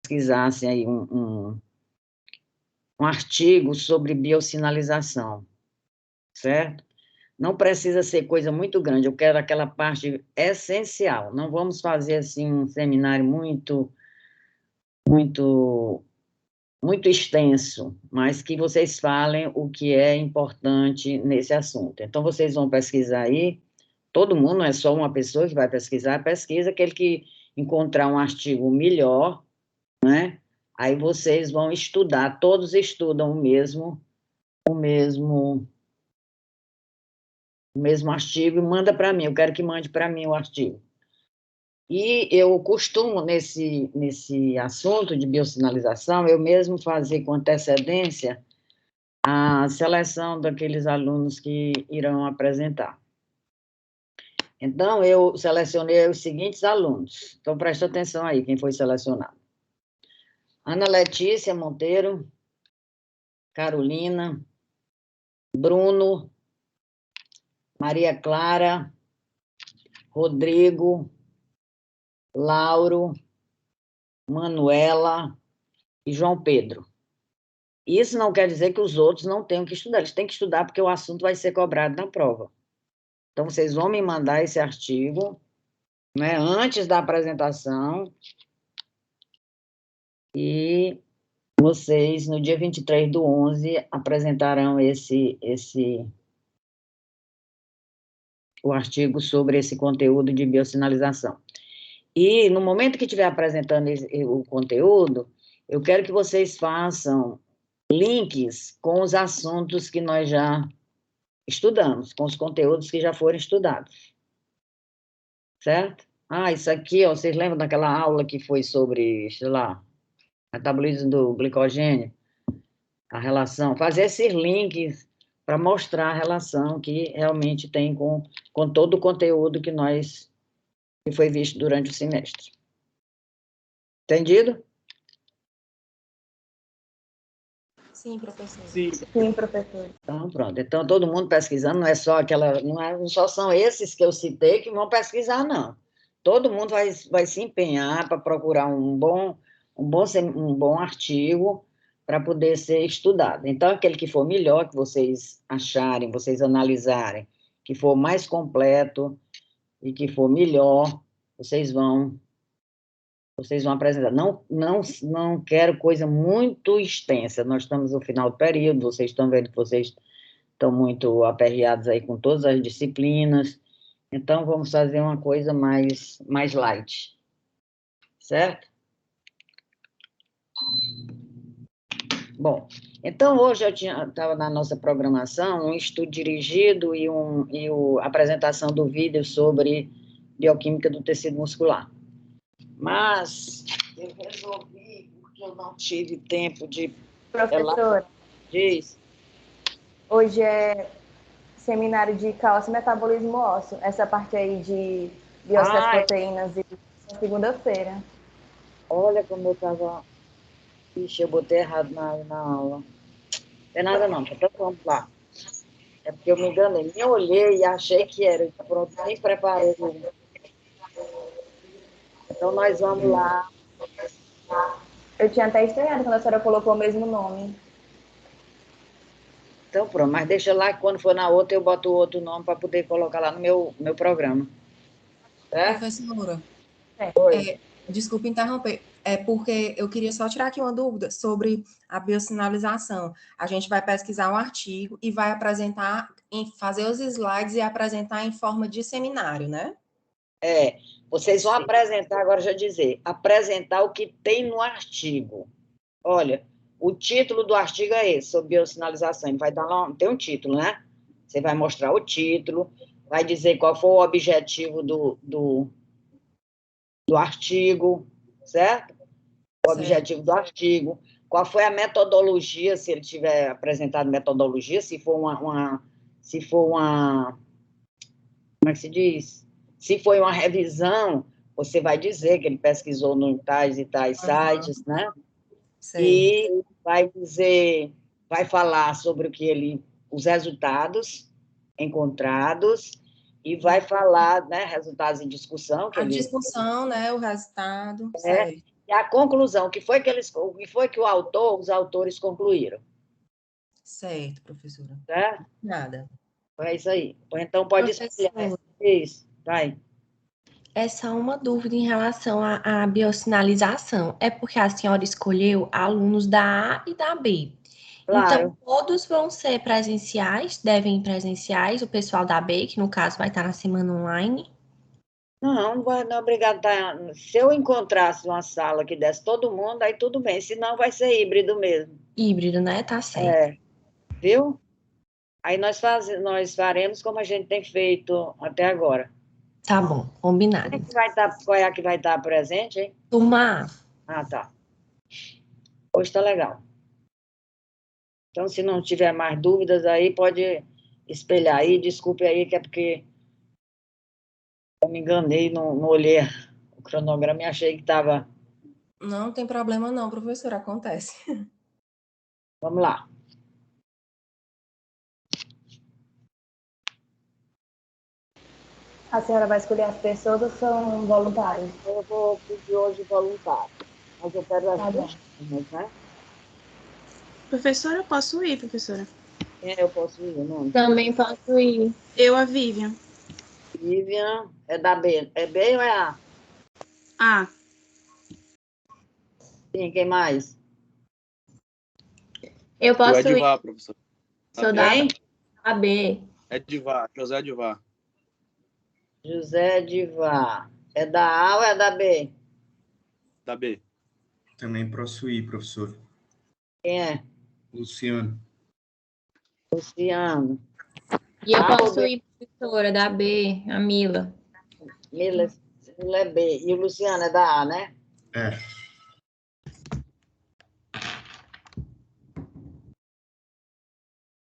pesquisassem aí um artigo sobre biosinalização, certo? Não precisa ser coisa muito grande, eu quero aquela parte essencial. Não vamos fazer, assim, um seminário muito extenso, mas que vocês falem o que é importante nesse assunto. Então, vocês vão pesquisar aí, todo mundo, não é só uma pessoa que vai pesquisar, pesquisa, aquele que encontrar um artigo melhor, né? Aí vocês vão estudar, todos estudam o mesmo artigo, e manda para mim, eu quero que mande para mim o artigo. E eu costumo, nesse assunto de biosinalização, eu mesmo fazer com antecedência a seleção daqueles alunos que irão apresentar. Então, eu selecionei os seguintes alunos. Então, presta atenção aí, quem foi selecionado. Ana Letícia Monteiro, Carolina, Bruno, Maria Clara, Rodrigo, Lauro, Manuela e João Pedro. Isso não quer dizer que os outros não tenham que estudar, eles têm que estudar porque o assunto vai ser cobrado na prova. Então, vocês vão me mandar esse artigo, né, antes da apresentação, e vocês, no dia 23/11, apresentarão o artigo sobre esse conteúdo de biosinalização. E, no momento que estiver apresentando o conteúdo, eu quero que vocês façam links com os assuntos que nós já estudamos, com os conteúdos que já foram estudados. Certo? Ah, isso aqui, ó, vocês lembram daquela aula que foi sobre, sei lá, metabolismo do glicogênio? A relação, fazer esses links para mostrar a relação que realmente tem com todo o conteúdo que foi visto durante o semestre. Entendido? Sim, professor. Sim, professor. Então, pronto. Então, todo mundo pesquisando, não é só aquela, não só são esses que eu citei que vão pesquisar, não. Todo mundo vai se empenhar para procurar um bom artigo para poder ser estudado. Então, aquele que for melhor, que vocês acharem, vocês analisarem, que for mais completo e que for melhor, vocês vão apresentar. Não quero coisa muito extensa. Nós estamos no final do período, vocês estão vendo que vocês estão muito aperreados aí com todas as disciplinas. Então, vamos fazer uma coisa mais light. Certo? Bom, então hoje eu estava na nossa programação um estudo dirigido e a apresentação do vídeo sobre bioquímica do tecido muscular. Mas eu resolvi, porque eu não tive tempo de... Professora, diz. Hoje é seminário de cálcio e metabolismo ósseo. Essa parte aí de biópsia das proteínas e segunda-feira. Olha como eu estava... Ixi, eu botei errado na aula. Não é nada não, então vamos lá. É porque eu me enganei. Eu olhei e achei que era. Pronto, nem preparei. Então, nós vamos lá. Eu tinha até estranhado quando a senhora colocou o mesmo nome. Então, pronto, mas deixa lá que quando for na outra eu boto o outro nome para poder colocar lá no meu programa. Certo? Professora, desculpe interromper, é porque eu queria só tirar aqui uma dúvida sobre a biosinalização. A gente vai pesquisar um artigo e vai apresentar, fazer os slides e apresentar em forma de seminário, né? Vocês vão apresentar, agora já dizer, apresentar o que tem no artigo. Olha, o título do artigo é esse, sobre biosinalização. Ele vai dar lá, tem um título, né? Você vai mostrar o título, vai dizer qual foi o objetivo do artigo, certo? O objetivo do artigo, qual foi a metodologia, se ele tiver apresentado metodologia, se for uma como é que se diz? Se foi uma revisão, você vai dizer que ele pesquisou em tais e tais sites, né? Sim. E vai falar sobre os resultados encontrados, e vai falar, né, resultados em discussão. Discussão, né, o resultado, certo. E a conclusão, o que foi que os autores concluíram? Certo, professora. Certo? Nada. É isso aí. Então, pode explicar. Isso, vai. É só uma dúvida em relação à biosinalização. É porque a senhora escolheu alunos da A e da B. Claro. Então, todos vão ser presenciais, devem ir presenciais, o pessoal da B, que no caso vai estar na semana online. Não é obrigado. Se eu encontrasse uma sala que desse todo mundo, aí tudo bem. Senão vai ser híbrido mesmo. Híbrido, né? Tá certo. Viu? Aí nós faremos como a gente tem feito até agora. Tá bom, combinado. Qual é a que vai estar presente, hein? Turma A. Ah, tá. Hoje tá legal. Então, se não tiver mais dúvidas aí, pode espelhar aí. Desculpe aí, que é porque eu me enganei, não olhei o cronograma e achei que estava... Não tem problema não, professora, acontece. Vamos lá. A senhora vai escolher as pessoas ou são voluntários? Eu vou pedir hoje voluntário. Mas eu quero as duas, né? Professora, eu posso ir, professora? Eu posso ir, não? também posso ir. Eu, a Vivian. Vivian, é da B. É B ou é A? A. Sim, quem mais? Eu posso ir. Edivar, professor. Sou da B. Edivar, José Edivar. José Divar. É da A ou é da B? Da B. Também posso ir, professor. Quem é? Luciano. Luciano. E eu posso ir, professora, da B, a Mila. Mila é B. E o Luciano é da A, né? É.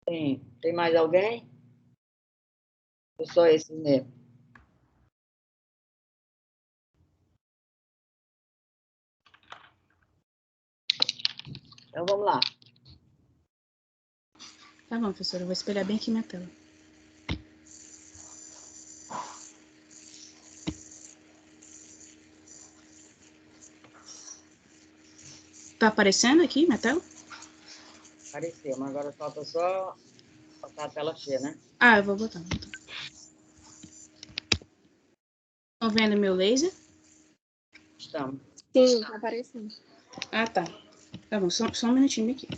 Sim. Tem mais alguém? Ou só esse mesmo? Então, vamos lá. Tá bom, professora, eu vou espelhar bem aqui minha tela. Tá aparecendo aqui minha tela? Apareceu, mas agora falta só botar a tela cheia, né? Ah, eu vou botar. Estão vendo meu laser? Estamos. Sim, tá aparecendo. Ah, tá. Tá bom, só um minutinho aqui.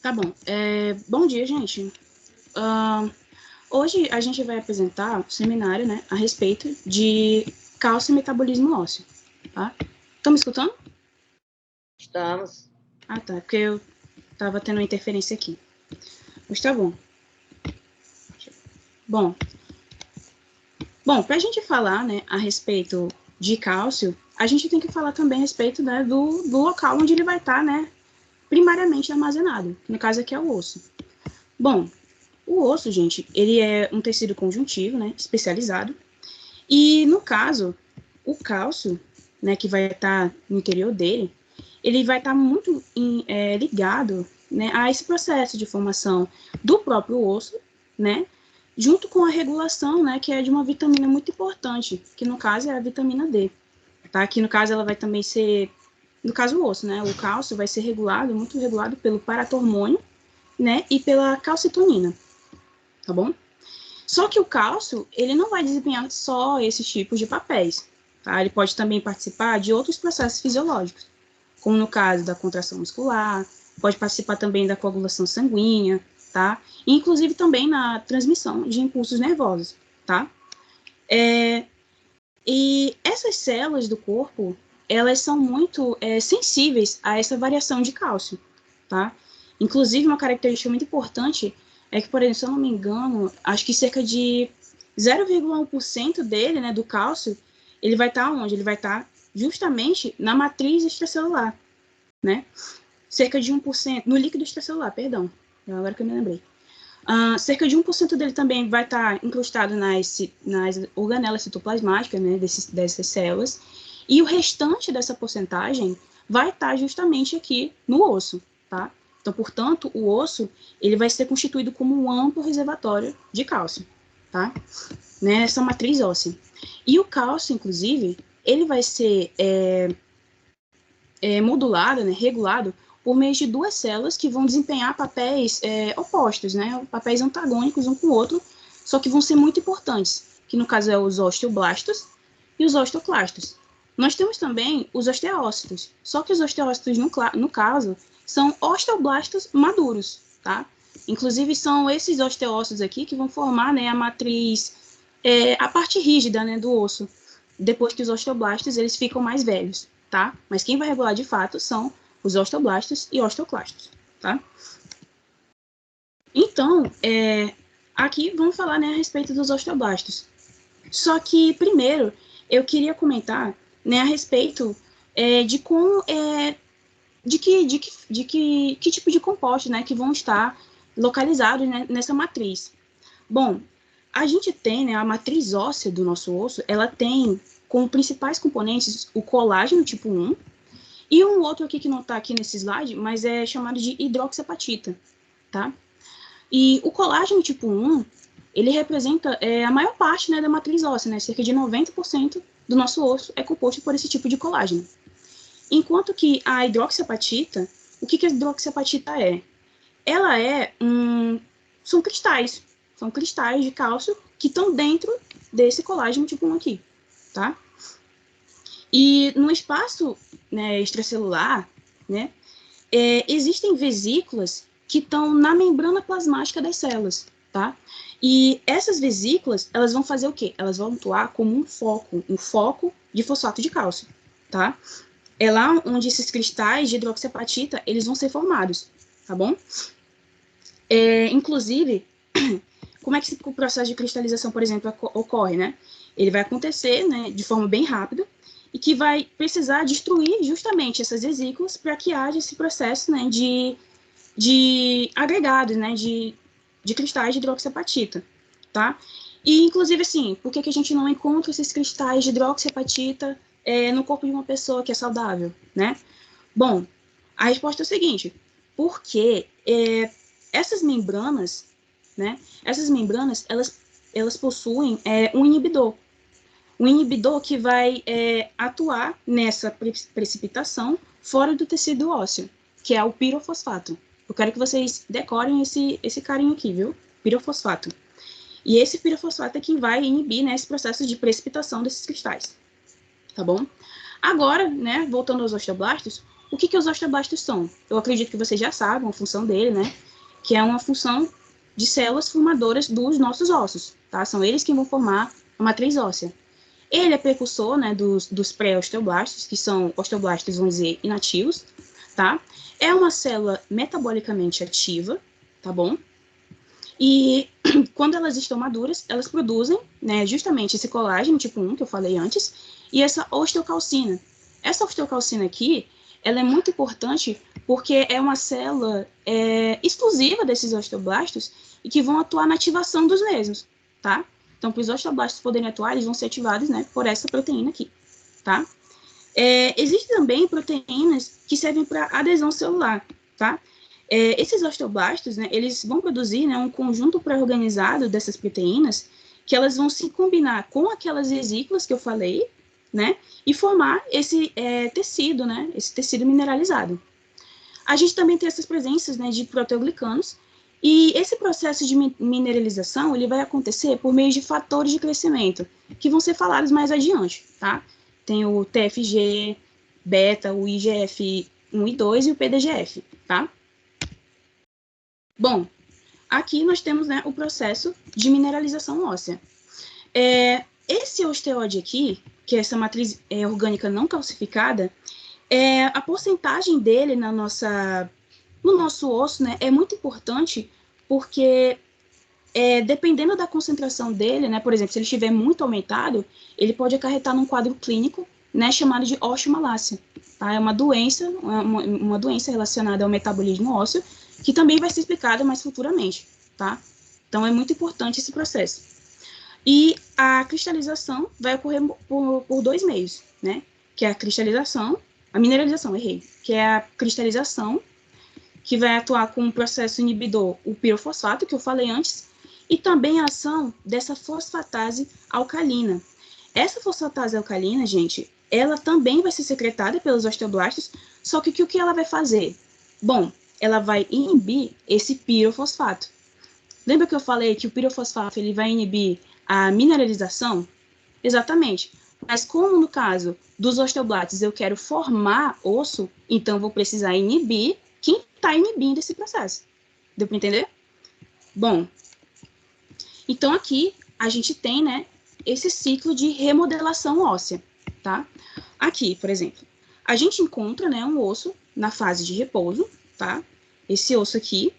Tá bom. Bom dia, gente. Hoje a gente vai apresentar um seminário, né, a respeito de cálcio e metabolismo ósseo, tá? Estão me escutando? Estamos. Ah, tá, porque eu tava tendo uma interferência aqui. Mas tá bom. Bom, pra gente falar, né, a respeito de cálcio, a gente tem que falar também a respeito, né, do local onde ele vai estar, né, primariamente armazenado, que no caso aqui é o osso. Bom, o osso, gente, ele é um tecido conjuntivo, né, especializado, e no caso, o cálcio, né, que vai estar no interior dele, ele vai estar muito ligado, né, a esse processo de formação do próprio osso, né, junto com a regulação, né, que é de uma vitamina muito importante, que no caso é a vitamina D, tá? Que no caso ela vai também ser, no caso o osso, né, o cálcio vai ser regulado, muito regulado pelo paratormônio, né, e pela calcitonina, tá bom? Só que o cálcio, ele não vai desempenhar só esses tipos de papéis, tá? Ele pode também participar de outros processos fisiológicos, como no caso da contração muscular, pode participar também da coagulação sanguínea, tá? E, inclusive também na transmissão de impulsos nervosos, tá? E essas células do corpo, elas são muito sensíveis a essa variação de cálcio, tá? Inclusive, uma característica muito importante é que, por exemplo, se eu não me engano, acho que cerca de 0,1% dele, né, do cálcio, ele vai estar onde? Ele vai estar justamente na matriz extracelular, né? Cerca de 1%, no líquido extracelular, perdão, agora que eu me lembrei. Cerca de 1% dele também vai estar incrustado nas organelas citoplasmáticas, né, dessas células, e o restante dessa porcentagem vai estar justamente aqui no osso, tá? Então, portanto, o osso, ele vai ser constituído como um amplo reservatório de cálcio, tá? Nessa matriz óssea. E o cálcio, inclusive, ele vai ser modulado, né, regulado, por meio de duas células que vão desempenhar papéis opostos, né, papéis antagônicos um com o outro, só que vão ser muito importantes, que no caso é os osteoblastos e os osteoclastos. Nós temos também os osteócitos, só que os osteócitos, no caso, são osteoblastos maduros, tá? Inclusive, são esses osteócitos aqui que vão formar, né, a matriz, a parte rígida, né, do osso, depois que os osteoblastos, eles ficam mais velhos, tá? Mas quem vai regular, de fato, são os osteoblastos e osteoclastos, tá? Então, aqui vamos falar, né, a respeito dos osteoblastos. Só que, primeiro, eu queria comentar, né, a respeito de como, de que tipo de compostos, né, que vão estar localizados, né, nessa matriz. Bom, a gente tem, né, a matriz óssea do nosso osso, ela tem como principais componentes o colágeno tipo 1, e um outro aqui que não está aqui nesse slide, mas é chamado de hidroxiapatita, tá? E o colágeno tipo 1, ele representa a maior parte, né, da matriz óssea, né? Cerca de 90% do nosso osso é composto por esse tipo de colágeno. Enquanto que a hidroxiapatita, o que a hidroxiapatita é? Ela são cristais de cálcio que estão dentro desse colágeno tipo 1 aqui, tá? E no espaço, né, extracelular, né, existem vesículas que estão na membrana plasmática das células, tá? E essas vesículas, elas vão fazer o quê? Elas vão atuar como um foco de fosfato de cálcio, tá? É lá onde esses cristais de hidroxiapatita, eles vão ser formados, tá bom? Inclusive, como é que o processo de cristalização, por exemplo, ocorre, né? Ele vai acontecer, né, de forma bem rápida, e que vai precisar destruir justamente essas vesículas para que haja esse processo, né, de agregados, né, de cristais de hidroxiapatita, tá? E, inclusive, assim, por que a gente não encontra esses cristais de hidroxiapatita no corpo de uma pessoa que é saudável, né? Bom, a resposta é o seguinte, porque essas membranas, né, elas possuem um inibidor que vai atuar nessa precipitação fora do tecido ósseo, que é o pirofosfato. Eu quero que vocês decorem esse carinho aqui, viu? Pirofosfato. E esse pirofosfato é quem vai inibir, né, esse processo de precipitação desses cristais. Tá bom? Agora, né, voltando aos osteoblastos, o que os osteoblastos são? Eu acredito que vocês já sabem a função dele, né? Que é uma função de células formadoras dos nossos ossos, tá? São eles que vão formar a matriz óssea. Ele é precursor, né, dos pré-osteoblastos, que são osteoblastos, vamos dizer, inativos, tá? É uma célula metabolicamente ativa, tá bom? E quando elas estão maduras, elas produzem, né, justamente esse colágeno tipo 1, que eu falei antes, e essa osteocalcina. Essa osteocalcina aqui, ela é muito importante porque é uma célula exclusiva desses osteoblastos e que vão atuar na ativação dos mesmos, tá? Então, para os osteoblastos poderem atuar, eles vão ser ativados, né, por essa proteína aqui, tá? Existem também proteínas que servem para adesão celular, tá? Esses osteoblastos, né, eles vão produzir, né, um conjunto pré-organizado dessas proteínas que elas vão se combinar com aquelas vesículas que eu falei, né, e formar esse tecido, né, esse tecido mineralizado. A gente também tem essas presenças, né, de proteoglicanos, e esse processo de mineralização, ele vai acontecer por meio de fatores de crescimento, que vão ser falados mais adiante, tá? Tem o TFG, beta, o IGF-1 e 2 e o PDGF, tá? Bom, aqui nós temos, né, o processo de mineralização óssea. Esse osteoide aqui, que é essa matriz orgânica não calcificada, a porcentagem dele no nosso osso, né, é muito importante porque, dependendo da concentração dele, né, por exemplo, se ele estiver muito aumentado, ele pode acarretar num quadro clínico, né, chamado de osteomalácia, tá? É uma doença relacionada ao metabolismo ósseo, que também vai ser explicada mais futuramente, tá? Então, é muito importante esse processo. E a cristalização vai ocorrer por 2 meios, né? Que é a mineralização, que é a cristalização, que vai atuar com um processo inibidor, o pirofosfato, que eu falei antes, e também a ação dessa fosfatase alcalina. Essa fosfatase alcalina, gente, ela também vai ser secretada pelos osteoblastos, só que o que ela vai fazer? Bom, ela vai inibir esse pirofosfato. Lembra que eu falei que o pirofosfato ele vai inibir a mineralização? Exatamente. Mas como no caso dos osteoblastos eu quero formar osso, então vou precisar inibir quem está inibindo esse processo. Deu para entender? Bom, então aqui a gente tem, né, esse ciclo de remodelação óssea, tá? Aqui, por exemplo, a gente encontra, né, um osso na fase de repouso, tá? Esse osso aqui.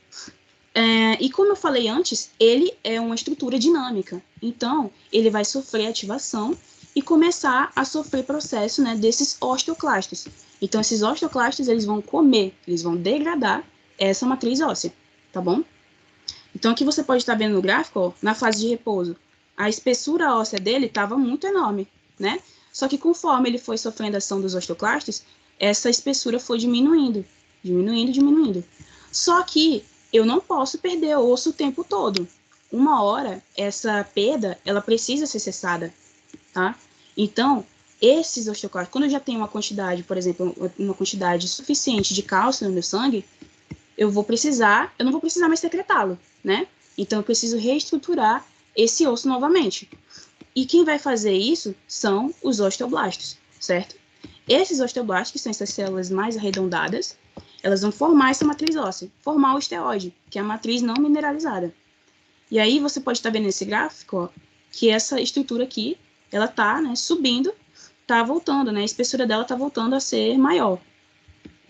E como eu falei antes, ele é uma estrutura dinâmica. Então, ele vai sofrer ativação e começar a sofrer processo, né, desses osteoclastos. Então, esses osteoclastos, eles vão comer, eles vão degradar essa matriz óssea, tá bom? Então, aqui você pode estar vendo no gráfico, ó, na fase de repouso, a espessura óssea dele estava muito enorme, né? Só que conforme ele foi sofrendo a ação dos osteoclastos, essa espessura foi diminuindo. Só que eu não posso perder osso o tempo todo. Uma hora, essa perda, ela precisa ser cessada, tá? Então, esses osteoclastos, quando eu já tenho uma quantidade, por exemplo, uma quantidade suficiente de cálcio no meu sangue, eu não vou precisar mais secretá-lo, né? Então, eu preciso reestruturar esse osso novamente. E quem vai fazer isso são os osteoblastos, certo? Esses osteoblastos, que são essas células mais arredondadas, elas vão formar essa matriz óssea, formar o osteoide, que é a matriz não mineralizada. E aí você pode estar vendo nesse gráfico, ó, que essa estrutura aqui, ela tá, né, subindo, tá voltando, né, a espessura dela tá voltando a ser maior,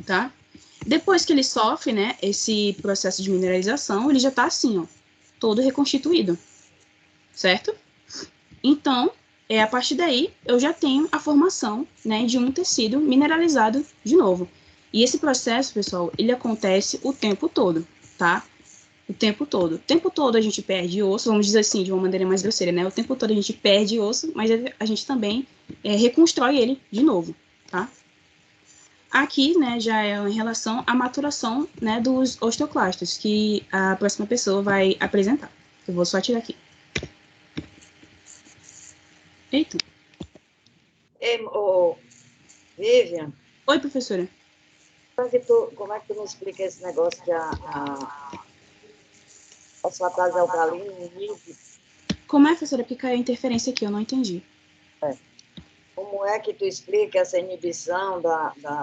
tá? Depois que ele sofre, né, esse processo de mineralização, ele já tá assim, ó, todo reconstituído, certo? Então, a partir daí, eu já tenho a formação, né, de um tecido mineralizado de novo. E esse processo, pessoal, ele acontece o tempo todo, tá? O tempo todo. O tempo todo a gente perde osso, vamos dizer assim, de uma maneira mais grosseira, né? O tempo todo a gente perde osso, mas a gente também reconstrói ele de novo, tá? Aqui, né, já é em relação à maturação, né, dos osteoclastos, que a próxima pessoa vai apresentar. Eu vou só tirar aqui. Eita. Vivian. Oi, professora. Como é que tu me explica esse negócio de a fosfatase alcalina inibe? Como é, professora? Porque caiu a interferência aqui, eu não entendi. Como é que tu explica essa inibição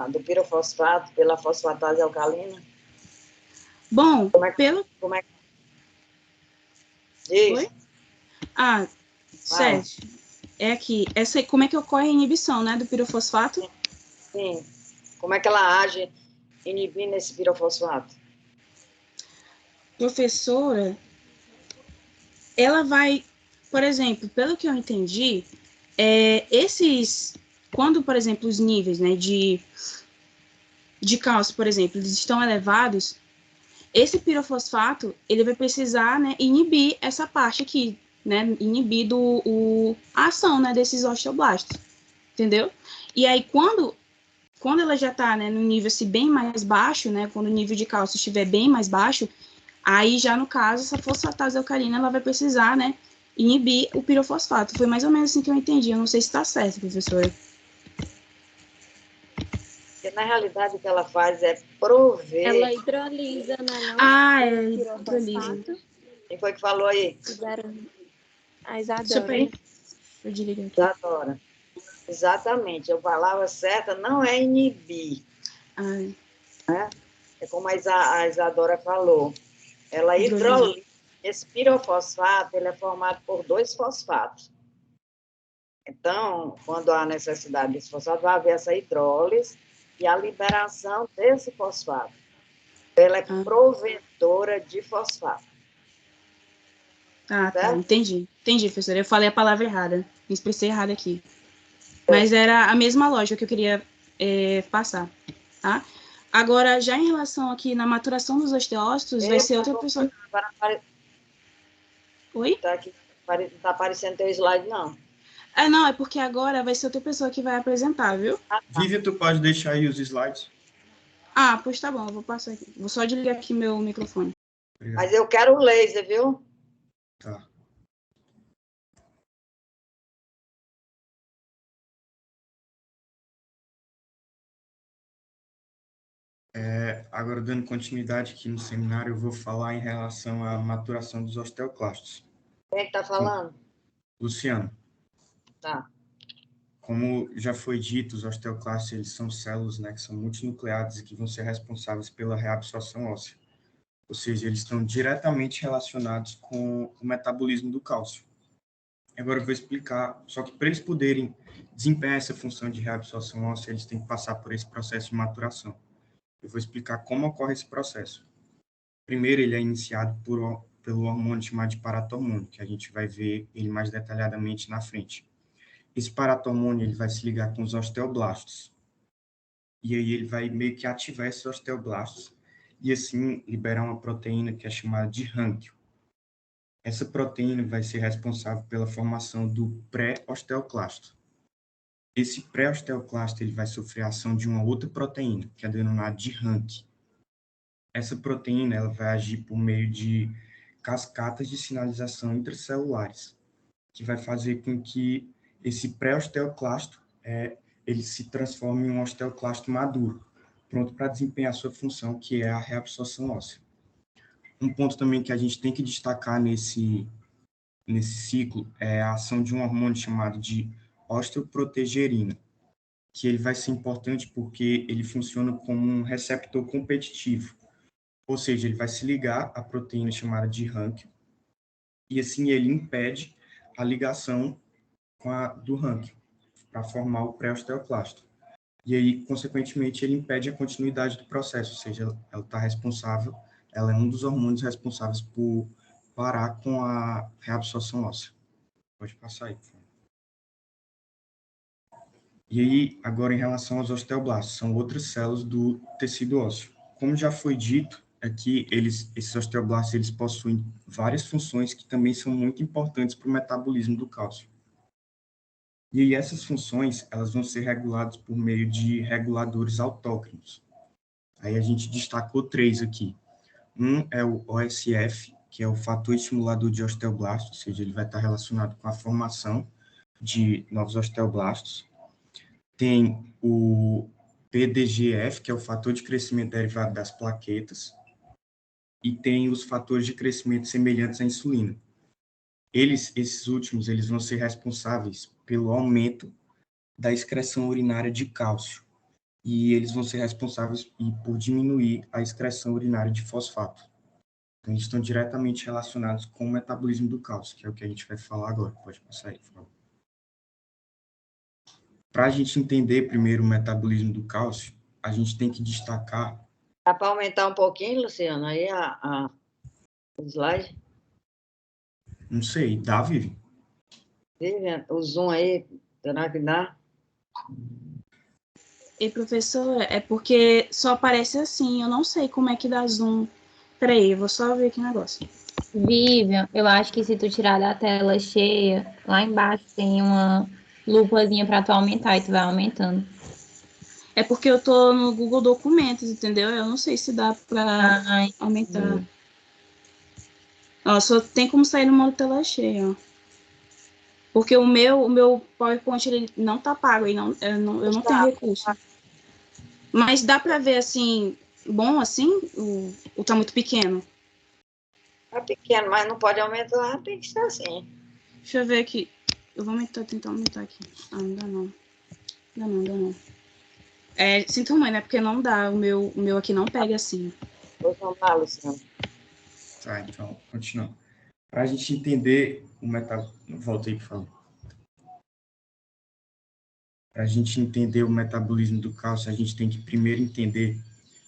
do pirofosfato pela fosfatase alcalina? Bom, como é que... Diz. Oi? Ah, certo. É aqui. Como é que ocorre a inibição, né, do pirofosfato? Sim. Como é que ela age inibindo esse pirofosfato? Professora, ela vai, por exemplo, pelo que eu entendi, quando, por exemplo, os níveis, né, de cálcio, por exemplo, eles estão elevados, esse pirofosfato, ele vai precisar, né, inibir essa parte aqui, né, inibir a ação, né, desses osteoblastos, entendeu? E aí, quando ela já está, né, no nível assim, bem mais baixo, né, quando o nível de cálcio estiver bem mais baixo, aí já no caso, essa fosfatase alcalina, ela vai precisar, né, inibir o pirofosfato. Foi mais ou menos assim que eu entendi, eu não sei se está certo, professora. Porque, na realidade, o que ela faz é prover... Ela hidrolisa, né? Hidrolisa. Quem foi que falou aí? A Isadora. Eu desliguei aqui. Isadora. Exatamente, a palavra certa não é inibir. Né? É como a Isadora falou. Ela hidrolisa. Esse pirofosfato ele é formado por 2 fosfatos. Então, quando há necessidade desse fosfato, vai haver essa hidrólise e a liberação desse fosfato. Ela é provedora de fosfato. Tá, entendi. Entendi, professora. Eu falei a palavra errada. Me expressei errado aqui. Mas era a mesma lógica que eu queria passar, tá? Agora, já em relação aqui na maturação dos osteócitos, vai ser outra pessoa. Oi? Tá aqui, não tá aparecendo teu slide, não. Não, é porque agora vai ser outra pessoa que vai apresentar, viu? Vivian, tu pode deixar aí os slides? Pois tá bom, eu vou passar aqui. Vou só desligar aqui meu microfone. Obrigado. Mas eu quero o laser, viu? Tá. Agora, dando continuidade aqui no seminário, eu vou falar em relação à maturação dos osteoclastos. Quem é que tá falando? Luciano, Tá. como já foi dito, os osteoclastos eles são células, né, que são multinucleadas e que vão ser responsáveis pela reabsorção óssea. Ou seja, eles estão diretamente relacionados com o metabolismo do cálcio. Agora eu vou explicar, só que para eles poderem desempenhar essa função de reabsorção óssea, eles têm que passar por esse processo de maturação. Eu vou explicar como ocorre esse processo. Primeiro, ele é iniciado pelo hormônio chamado de paratormônio, que a gente vai ver ele mais detalhadamente na frente. Esse paratormônio ele vai se ligar com os osteoblastos. E aí ele vai meio que ativar esses osteoblastos e assim liberar uma proteína que é chamada de rânquio. Essa proteína vai ser responsável pela formação do pré-osteoclasto. Esse pré-osteoclasto ele vai sofrer a ação de uma outra proteína, que é denominada de RANQ. Essa proteína ela vai agir por meio de cascatas de sinalização intracelulares, que vai fazer com que esse pré-osteoclasto ele se transforme em um osteoclasto maduro, pronto para desempenhar sua função, que é a reabsorção óssea. Um ponto também que a gente tem que destacar nesse ciclo é a ação de um hormônio chamado de osteoprotegerina, que ele vai ser importante porque ele funciona como um receptor competitivo, ou seja, ele vai se ligar à proteína chamada de rânquio, e assim ele impede a ligação do rânquio, para formar o pré-osteoclasto. E aí, consequentemente, ele impede a continuidade do processo, ou seja, ela está responsável, ela é um dos hormônios responsáveis por parar com a reabsorção óssea. Pode passar aí, por favor. E aí, agora em relação aos osteoblastos, são outras células do tecido ósseo. Como já foi dito, aqui esses osteoblastos eles possuem várias funções que também são muito importantes para o metabolismo do cálcio. E aí essas funções elas vão ser reguladas por meio de reguladores autócrinos. Aí a gente destacou 3 aqui. Um é o OSF, que é o fator estimulador de osteoblastos, ou seja, ele vai estar relacionado com a formação de novos osteoblastos. Tem o PDGF, que é o fator de crescimento derivado das plaquetas, e tem os fatores de crescimento semelhantes à insulina. Esses últimos, eles vão ser responsáveis pelo aumento da excreção urinária de cálcio, e eles vão ser responsáveis por diminuir a excreção urinária de fosfato. Então, eles estão diretamente relacionados com o metabolismo do cálcio, que é o que a gente vai falar agora. Pode passar aí, por favor. Para a gente entender primeiro o metabolismo do cálcio, a gente tem que destacar... Dá para aumentar um pouquinho, Luciano, aí o slide? Não sei, dá, Vivi? Vivian, o zoom aí, será que dá? E professor, é porque só aparece assim, eu não sei como é que dá zoom. Peraí, eu vou só ver aqui o negócio. Vivian, eu acho que se tu tirar da tela cheia, lá embaixo tem uma lupazinha para tu aumentar e tu vai aumentando. É porque eu tô no Google Documentos, entendeu? Eu não sei se dá para aumentar. Ó, só tem como sair no modo tela cheia, ó. Porque o meu PowerPoint ele não tá pago, eu não tenho recurso. Mas dá para ver assim, bom assim? Ou tá muito pequeno? Tá pequeno, mas não pode aumentar, tem que ser assim. Deixa eu ver aqui. Eu vou tentar aumentar aqui. Não dá não. Dá não. Sinto muito, né? Porque não dá. O meu aqui não pega assim. Vamos lá, Luciano. Tá, então, continuando. Para a gente entender o metabolismo... Volta aí, por favor. Para a gente entender o metabolismo do cálcio, a gente tem que primeiro entender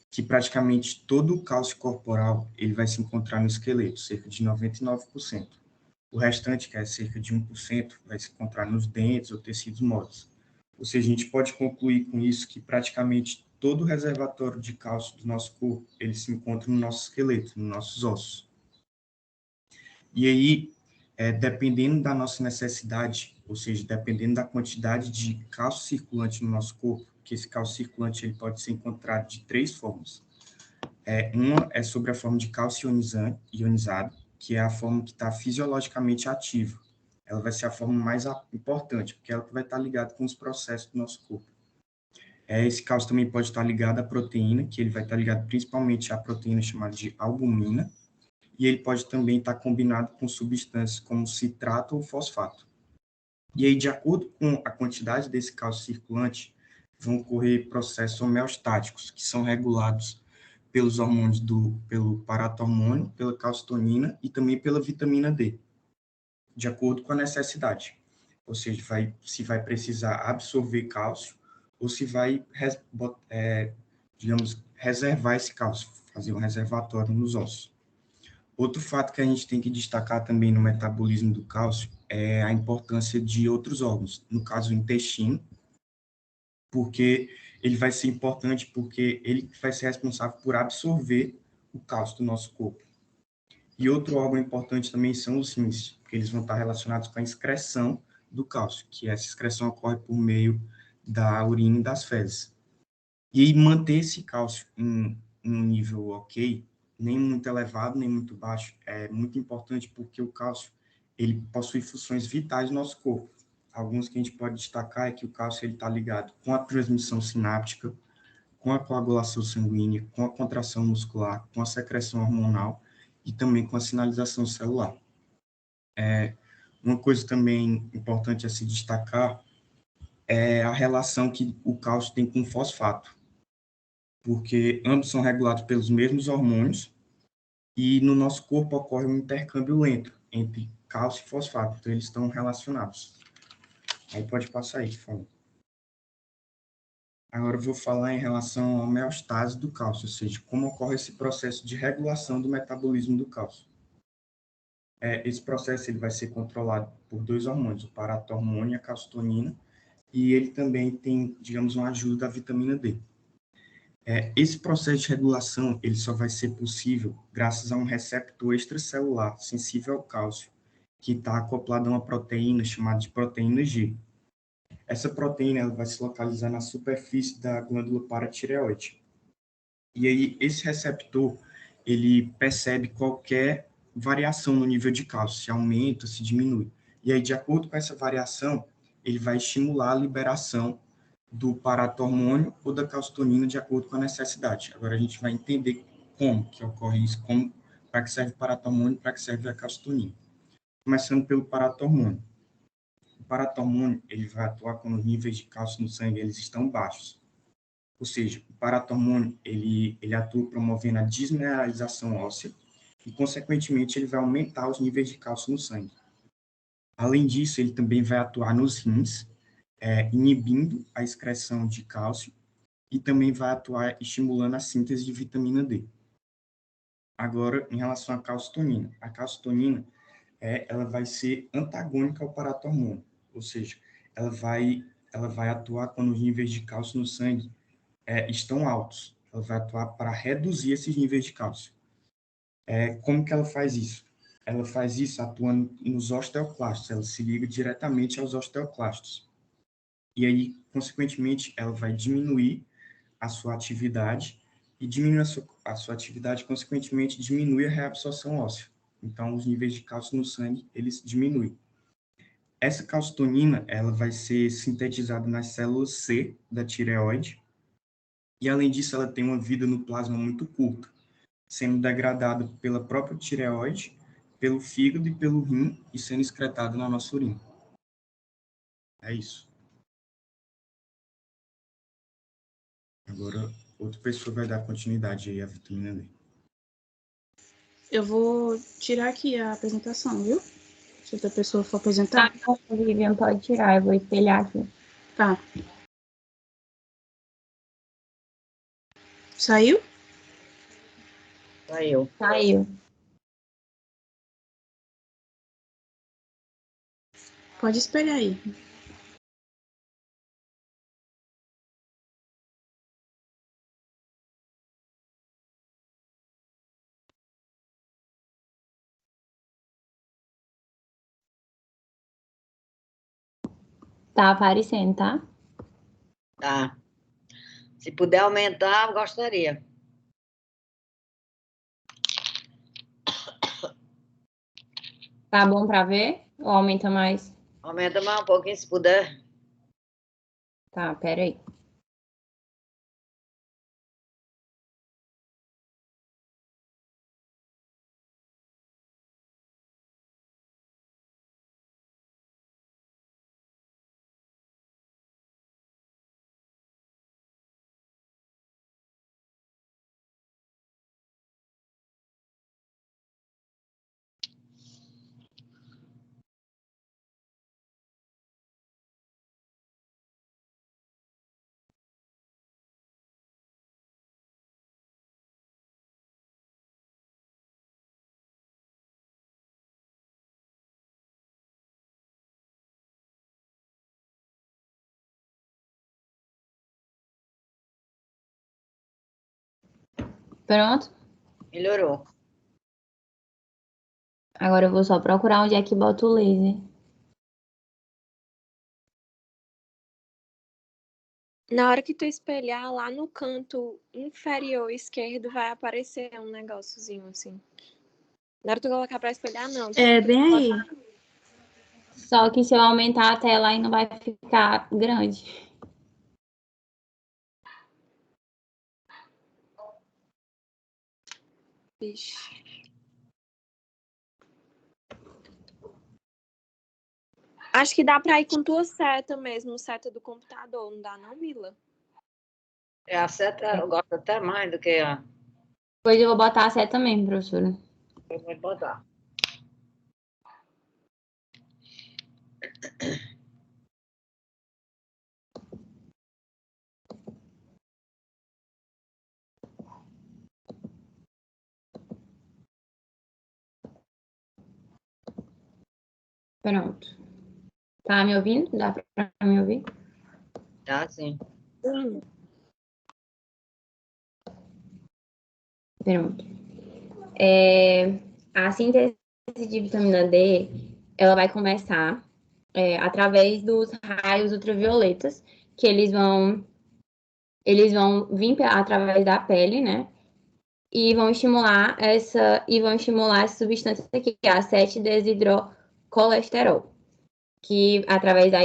que praticamente todo o cálcio corporal ele vai se encontrar no esqueleto, cerca de 99%. O restante, que é cerca de 1%, vai se encontrar nos dentes ou tecidos moles. Ou seja, a gente pode concluir com isso que praticamente todo o reservatório de cálcio do nosso corpo ele se encontra no nosso esqueleto, nos nossos ossos. E aí, dependendo da nossa necessidade, ou seja, dependendo da quantidade de cálcio circulante no nosso corpo, que esse cálcio circulante ele pode ser encontrado de 3 formas. Uma é sobre a forma de cálcio ionizado, que é a forma que está fisiologicamente ativa. Ela vai ser a forma mais importante, porque ela vai estar ligada com os processos do nosso corpo. Esse cálcio também pode estar ligado à proteína, que ele vai estar ligado principalmente à proteína chamada de albumina, e ele pode também estar combinado com substâncias como citrato ou fosfato. E aí, de acordo com a quantidade desse cálcio circulante, vão ocorrer processos homeostáticos, que são regulados pelos hormônios pelo paratormônio, pela calcitonina e também pela vitamina D, de acordo com a necessidade. Ou seja, se vai precisar absorver cálcio ou se vai, digamos, reservar esse cálcio, fazer um reservatório nos ossos. Outro fato que a gente tem que destacar também no metabolismo do cálcio é a importância de outros órgãos, no caso o intestino, porque ele vai ser importante porque ele vai ser responsável por absorver o cálcio do nosso corpo. E outro órgão importante também são os rins, porque eles vão estar relacionados com a excreção do cálcio, que essa excreção ocorre por meio da urina e das fezes. E aí manter esse cálcio em um nível ok, nem muito elevado, nem muito baixo, é muito importante porque o cálcio ele possui funções vitais no nosso corpo. Alguns que a gente pode destacar é que o cálcio está ligado com a transmissão sináptica, com a coagulação sanguínea, com a contração muscular, com a secreção hormonal e também com a sinalização celular. Uma coisa também importante a se destacar é a relação que o cálcio tem com o fosfato, porque ambos são regulados pelos mesmos hormônios e no nosso corpo ocorre um intercâmbio lento entre cálcio e fosfato, então eles estão relacionados. Aí pode passar aí, por favor. Agora eu vou falar em relação à homeostase do cálcio, ou seja, como ocorre esse processo de regulação do metabolismo do cálcio. Esse processo ele vai ser controlado por 2 hormônios, o paratormônio e a calcitonina, e ele também tem, digamos, uma ajuda da vitamina D. Esse processo de regulação ele só vai ser possível graças a um receptor extracelular sensível ao cálcio, que está acoplado a uma proteína chamada de proteína G. Essa proteína ela vai se localizar na superfície da glândula paratireoide. E aí, esse receptor, ele percebe qualquer variação no nível de cálcio, se aumenta, se diminui. E aí, de acordo com essa variação, ele vai estimular a liberação do paratormônio ou da calcitonina de acordo com a necessidade. Agora a gente vai entender como que ocorre isso, para que serve o paratormônio, para que serve a calcitonina. Começando pelo paratormônio. O paratormônio ele vai atuar quando os níveis de cálcio no sangue eles estão baixos. Ou seja, o paratormônio ele atua promovendo a desmineralização óssea e, consequentemente, ele vai aumentar os níveis de cálcio no sangue. Além disso, ele também vai atuar nos rins, inibindo a excreção de cálcio e também vai atuar estimulando a síntese de vitamina D. Agora, em relação à calcitonina. A calcitonina ela vai ser antagônica ao paratormônio, ou seja, ela vai atuar quando os níveis de cálcio no sangue estão altos. Ela vai atuar para reduzir esses níveis de cálcio. Como que ela faz isso? Ela faz isso atuando nos osteoclastos, ela se liga diretamente aos osteoclastos. E aí, consequentemente, ela vai diminuir a sua atividade e diminui a sua atividade, consequentemente, diminui a reabsorção óssea. Então, os níveis de cálcio no sangue, eles diminuem. Essa calcitonina, ela vai ser sintetizada nas células C da tireoide e, além disso, ela tem uma vida no plasma muito curta, sendo degradada pela própria tireoide, pelo fígado e pelo rim e sendo excretada na nossa urina. É isso. Agora, outra pessoa vai dar continuidade aí à vitamina D. Eu vou tirar aqui a apresentação, viu? Se outra pessoa for apresentar. Tá, Vivian, pode tirar, eu vou espelhar aqui. Tá. Saiu? Saiu. Saiu. Pode espelhar aí. Tá aparecendo, tá? Tá. Se puder aumentar, eu gostaria. Tá bom pra ver? Ou aumenta mais? Aumenta mais um pouquinho, se puder. Tá, peraí. Pronto? Melhorou. Agora eu vou só procurar onde é que bota o laser. Na hora que tu espelhar, lá no canto inferior esquerdo vai aparecer um negóciozinho assim. Na hora que tu colocar pra espelhar, não. É, bem aí. Só que se eu aumentar a tela aí não vai ficar grande. Vixe. Acho que dá pra ir com tua seta mesmo, seta do computador. Não dá não, Mila? A seta eu gosto até mais do que a... Depois eu vou botar a seta mesmo, professora. Eu vou botar. Pronto. Tá me ouvindo? Dá pra me ouvir? Tá, sim. Pronto. A síntese de vitamina D, ela vai começar através dos raios ultravioletas, que eles vão vir através da pele, né? E vão estimular essa substância aqui, que é a 7-desidrocolesterol, que através da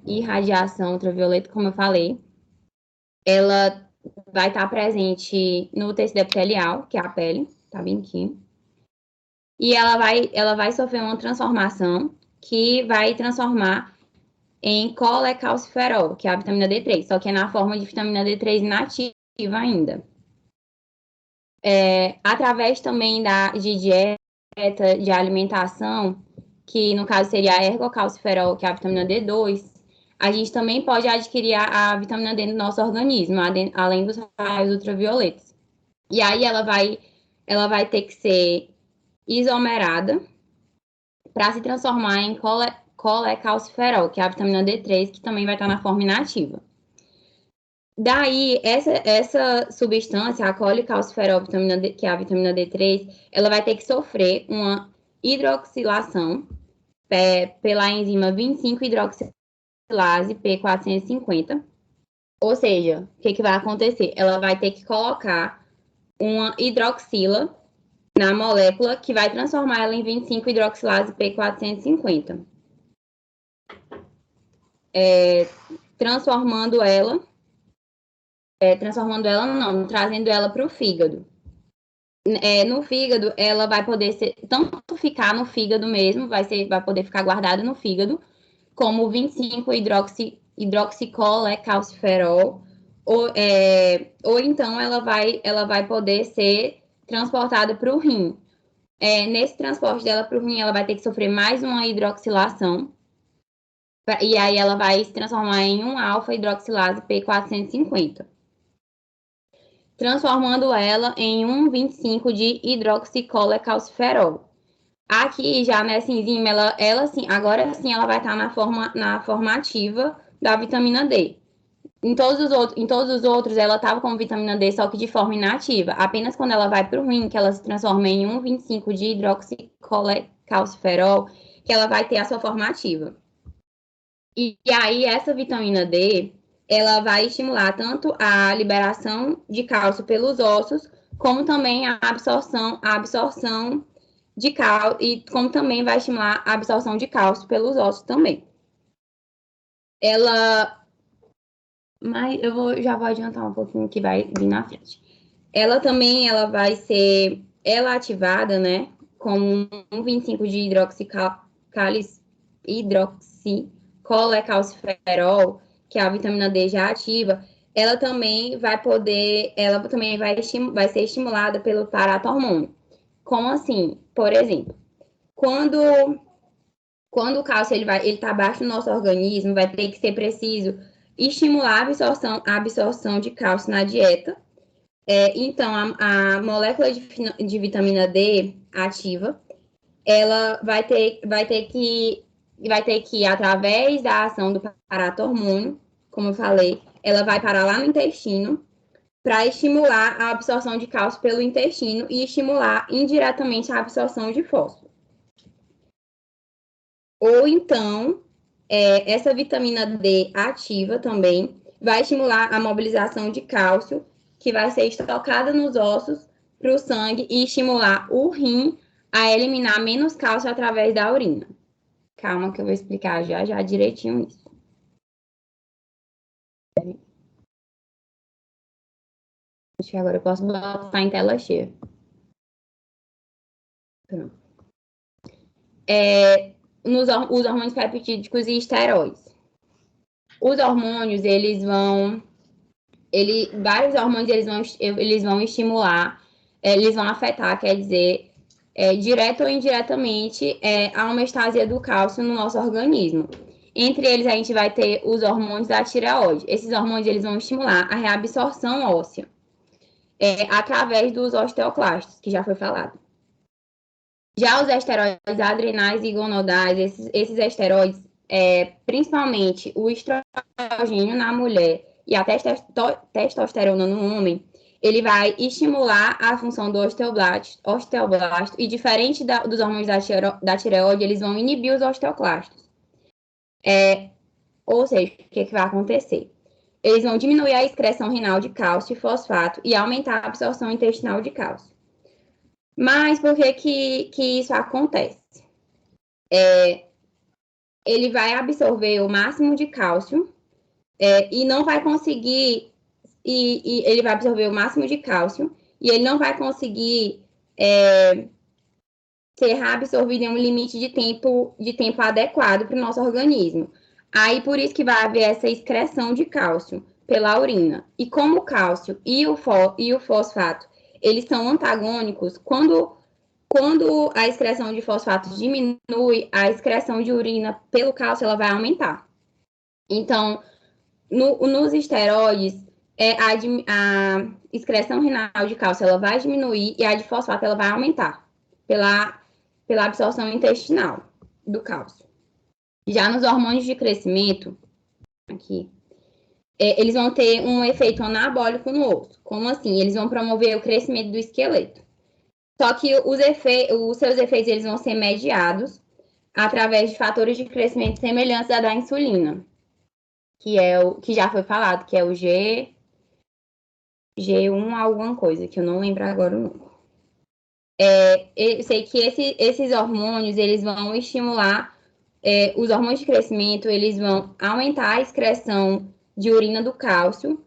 irradiação ultravioleta, como eu falei, ela vai estar presente no tecido epitelial, que é a pele, tá bem aqui. E ela vai sofrer uma transformação que vai transformar em colecalciferol, que é a vitamina D3, só que é na forma de vitamina D3 inativa ainda. Através também de dieta, de alimentação, que no caso seria a ergocalciferol, que é a vitamina D2, a gente também pode adquirir a vitamina D no nosso organismo, além dos raios ultravioletas. E aí ela vai ter que ser isomerada para se transformar em colecalciferol, que é a vitamina D3, que também vai estar na forma inativa. Daí, essa substância, a colecalciferol, que é a vitamina D3, ela vai ter que sofrer uma hidroxilação pela enzima 25-hidroxilase P450. Ou seja, o que vai acontecer? Ela vai ter que colocar uma hidroxila na molécula que vai transformar ela em 25-hidroxilase P450. Trazendo ela para o fígado. No fígado, ela vai poder tanto ficar no fígado mesmo, vai poder ficar guardada no fígado, como 25-hidroxicolecalciferol, ou então ela vai poder ser transportada para o rim. Nesse transporte dela para o rim, ela vai ter que sofrer mais uma hidroxilação, e aí ela vai se transformar em um alfa-hidroxilase P450. Transformando ela em 1,25 de hidroxicolecalciferol. Aqui, já nessa enzima, agora sim ela vai estar na forma ativa da vitamina D. Em todos os outros, ela estava com vitamina D, só que de forma inativa. Apenas quando ela vai para o rim, que ela se transforma em 1,25 de hidroxicolecalciferol, que ela vai ter a sua forma ativa. E aí, essa vitamina D, ela vai estimular tanto a liberação de cálcio pelos ossos, como também a absorção de cálcio, e como também vai estimular a absorção de cálcio pelos ossos também. Mas já vou adiantar um pouquinho que vai vir na frente. Ela vai ser ativada, né, com 25 de hidroxicolecalciferol, que é a vitamina D já ativa. Ela também vai ser estimulada pelo paratormônio. Como assim? Por exemplo, quando o cálcio ele está abaixo do nosso organismo, vai ter que ser preciso estimular a absorção de cálcio na dieta. Então, a molécula de vitamina D ativa, ela vai ter que, através da ação do paratormônio, como eu falei, ela vai parar lá no intestino para estimular a absorção de cálcio pelo intestino e estimular indiretamente a absorção de fósforo. Ou então, essa vitamina D ativa também vai estimular a mobilização de cálcio, que vai ser estocada nos ossos para o sangue e estimular o rim a eliminar menos cálcio através da urina. Calma que eu vou explicar já direitinho isso. Acho que agora eu posso botar em tela cheia. Pronto. Os hormônios peptídicos e esteroides. Os hormônios, vários hormônios eles vão estimular, eles vão afetar, quer dizer, direto ou indiretamente, a homeostasia do cálcio no nosso organismo. Entre eles, a gente vai ter os hormônios da tireoide. Esses hormônios eles vão estimular a reabsorção óssea, através dos osteoclastos, que já foi falado. Já os esteroides adrenais e gonadais, esses esteroides, principalmente o estrogênio na mulher e a testosterona no homem, ele vai estimular a função do osteoblasto e, diferente dos hormônios da tireoide, eles vão inibir os osteoclastos. Ou seja, o que vai acontecer? Eles vão diminuir a excreção renal de cálcio e fosfato e aumentar a absorção intestinal de cálcio. Mas por que isso acontece? Ele vai absorver o máximo de cálcio e não vai conseguir... ele vai absorver o máximo de cálcio e ele não vai conseguir ser reabsorvido em um limite de tempo adequado para o nosso organismo. Aí, por isso que vai haver essa excreção de cálcio pela urina. E como o cálcio e o fosfato, eles são antagônicos, quando a excreção de fosfato diminui, a excreção de urina pelo cálcio ela vai aumentar. Então, nos esteroides, a excreção renal de cálcio ela vai diminuir e a de fosfato ela vai aumentar pela absorção intestinal do cálcio. Já nos hormônios de crescimento, eles vão ter um efeito anabólico no osso. Como assim? Eles vão promover o crescimento do esqueleto. Só que os seus efeitos eles vão ser mediados através de fatores de crescimento semelhantes à da insulina, que já foi falado, que é o G1 alguma coisa, que eu não lembro agora o nome. Eu sei que esses hormônios, eles vão estimular, os hormônios de crescimento, eles vão aumentar a excreção de urina do cálcio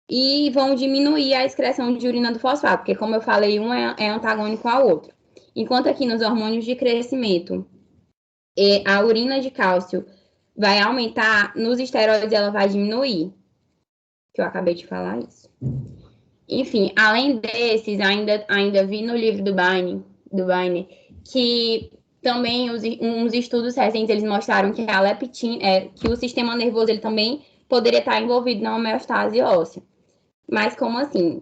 e vão diminuir a excreção de urina do fosfato, porque, como eu falei, um é antagônico ao outro. Enquanto aqui nos hormônios de crescimento, a urina de cálcio vai aumentar, nos esteroides ela vai diminuir, que eu acabei de falar isso. Enfim, além desses, ainda vi no livro do Bainer, que também uns estudos recentes eles mostraram que a leptina, que o sistema nervoso ele também poderia estar envolvido na homeostase óssea. Mas como assim?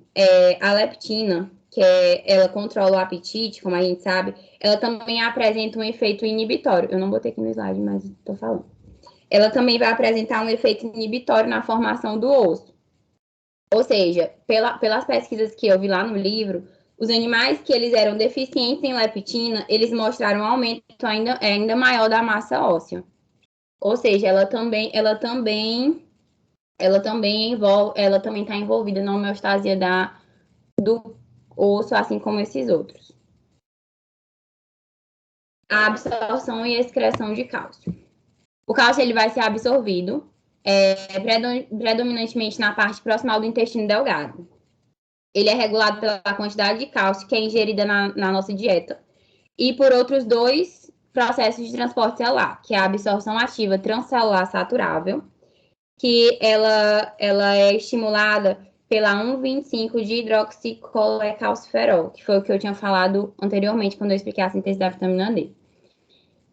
A leptina, que ela controla o apetite, como a gente sabe, ela também apresenta um efeito inibitório. Eu não botei aqui no slide, mas estou falando. Ela também vai apresentar um efeito inibitório na formação do osso. Ou seja, pelas pesquisas que eu vi lá no livro, os animais que eles eram deficientes em leptina, eles mostraram um aumento ainda maior da massa óssea. Ou seja, ela também está envolvida na homeostasia do osso, assim como esses outros. A absorção e a excreção de cálcio. O cálcio ele vai ser absorvido predominantemente na parte proximal do intestino delgado. Ele é regulado pela quantidade de cálcio que é ingerida na nossa dieta e por outros dois processos de transporte celular, que é a absorção ativa transcelular saturável, que ela é estimulada pela 1,25 de hidroxicolecalciferol, que foi o que eu tinha falado anteriormente quando eu expliquei a síntese da vitamina D.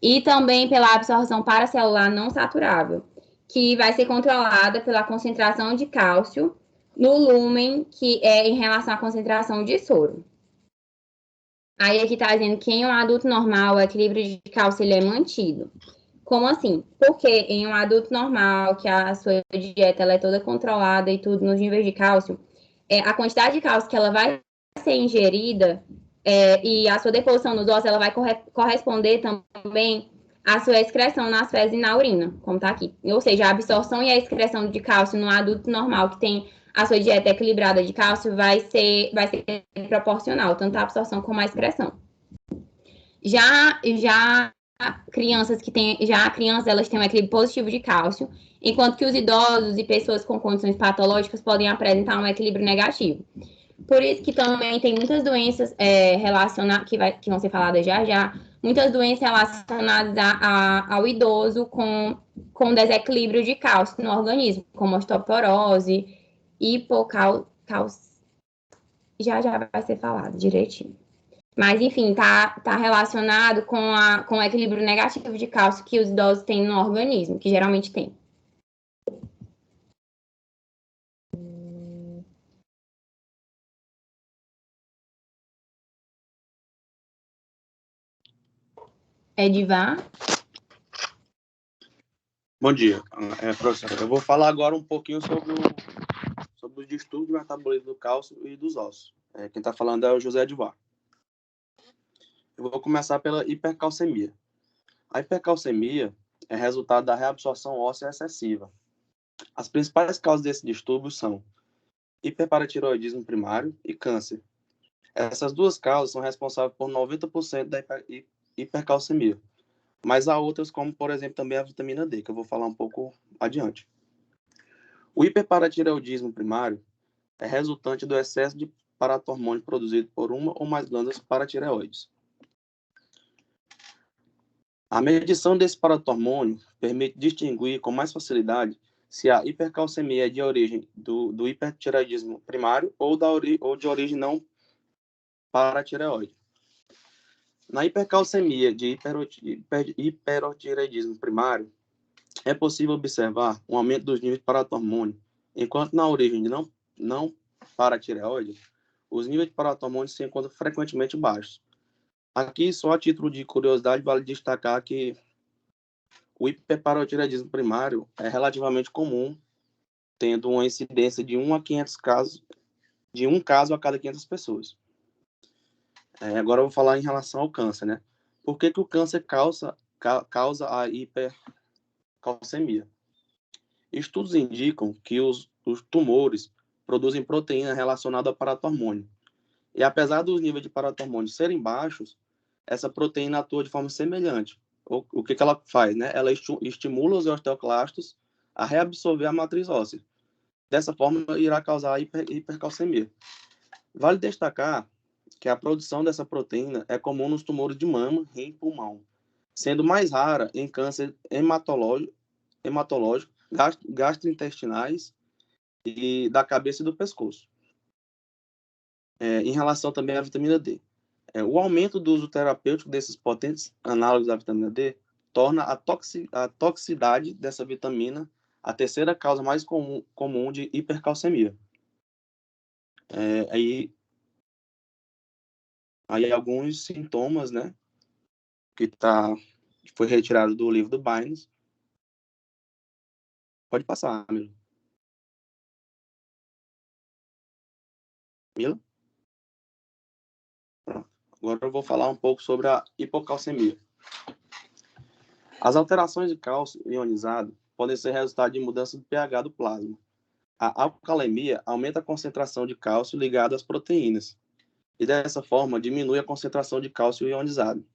E também pela absorção paracelular não saturável, que vai ser controlada pela concentração de cálcio no lúmen, que é em relação à concentração de soro. Aí aqui está dizendo que em um adulto normal o equilíbrio de cálcio ele é mantido. Como assim? Porque em um adulto normal, que a sua dieta ela é toda controlada e tudo nos níveis de cálcio, a quantidade de cálcio que ela vai ser ingerida e a sua deposição nos ossos, ela vai corresponder também à sua excreção nas fezes e na urina, como está aqui. Ou seja, a absorção e a excreção de cálcio no adulto normal, que tem a sua dieta equilibrada de cálcio, vai ser proporcional, tanto a absorção como a excreção. Já crianças elas têm um equilíbrio positivo de cálcio, enquanto que os idosos e pessoas com condições patológicas podem apresentar um equilíbrio negativo. Por isso que também tem muitas doenças relacionadas, que vão ser faladas já, muitas doenças relacionadas ao idoso com desequilíbrio de cálcio no organismo, como osteoporose, já vai ser falado direitinho. Mas, enfim, tá relacionado com o equilíbrio negativo de cálcio que os idosos têm no organismo, que geralmente tem. Edivar? Bom dia, professora. Eu vou falar agora um pouquinho sobre o distúrbio do metabolismo do cálcio e dos ossos. Quem está falando é o José Edivar. Eu vou começar pela hipercalcemia. A hipercalcemia é resultado da reabsorção óssea excessiva. As principais causas desse distúrbio são hiperparatiroidismo primário e câncer. Essas duas causas são responsáveis por 90% da hipercalcemia. Mas há outras, como, por exemplo, também a vitamina D, que eu vou falar um pouco adiante. O hiperparatireoidismo primário é resultante do excesso de paratormônio produzido por uma ou mais glândulas paratireoides. A medição desse paratormônio permite distinguir com mais facilidade se a hipercalcemia é de origem do hipertireoidismo primário ou de origem não paratireoide. Na hipercalcemia de hiperotireoidismo primário, é possível observar um aumento dos níveis de paratormônio, enquanto na origem de não paratireoide, os níveis de paratormônio se encontram frequentemente baixos. Aqui, só a título de curiosidade, vale destacar que o hiperparotireoidismo primário é relativamente comum, tendo uma incidência de 1 a 500 casos, de um caso a cada 500 pessoas. Agora eu vou falar em relação ao câncer, né? Por que o câncer causa a hipercalcemia? Estudos indicam que os tumores produzem proteína relacionada ao paratormônio. E apesar dos níveis de paratormônio serem baixos, essa proteína atua de forma semelhante. O que ela faz, né? Ela estimula os osteoclastos a reabsorver a matriz óssea. Dessa forma, irá causar a hipercalcemia. Vale destacar que a produção dessa proteína é comum nos tumores de mama, rim e pulmão, sendo mais rara em câncer hematológico, gastrointestinais e da cabeça e do pescoço. Em relação também à vitamina D. O aumento do uso terapêutico desses potentes análogos da vitamina D torna a toxicidade dessa vitamina a terceira causa mais comum de hipercalcemia. Aí alguns sintomas, né, que foi retirado do livro do Bynes. Pode passar, Mila. Mila? Pronto. Agora eu vou falar um pouco sobre a hipocalcemia. As alterações de cálcio ionizado podem ser resultado de mudança do pH do plasma. A alcalemia aumenta a concentração de cálcio ligada às proteínas, e dessa forma diminui a concentração de cálcio ionizado.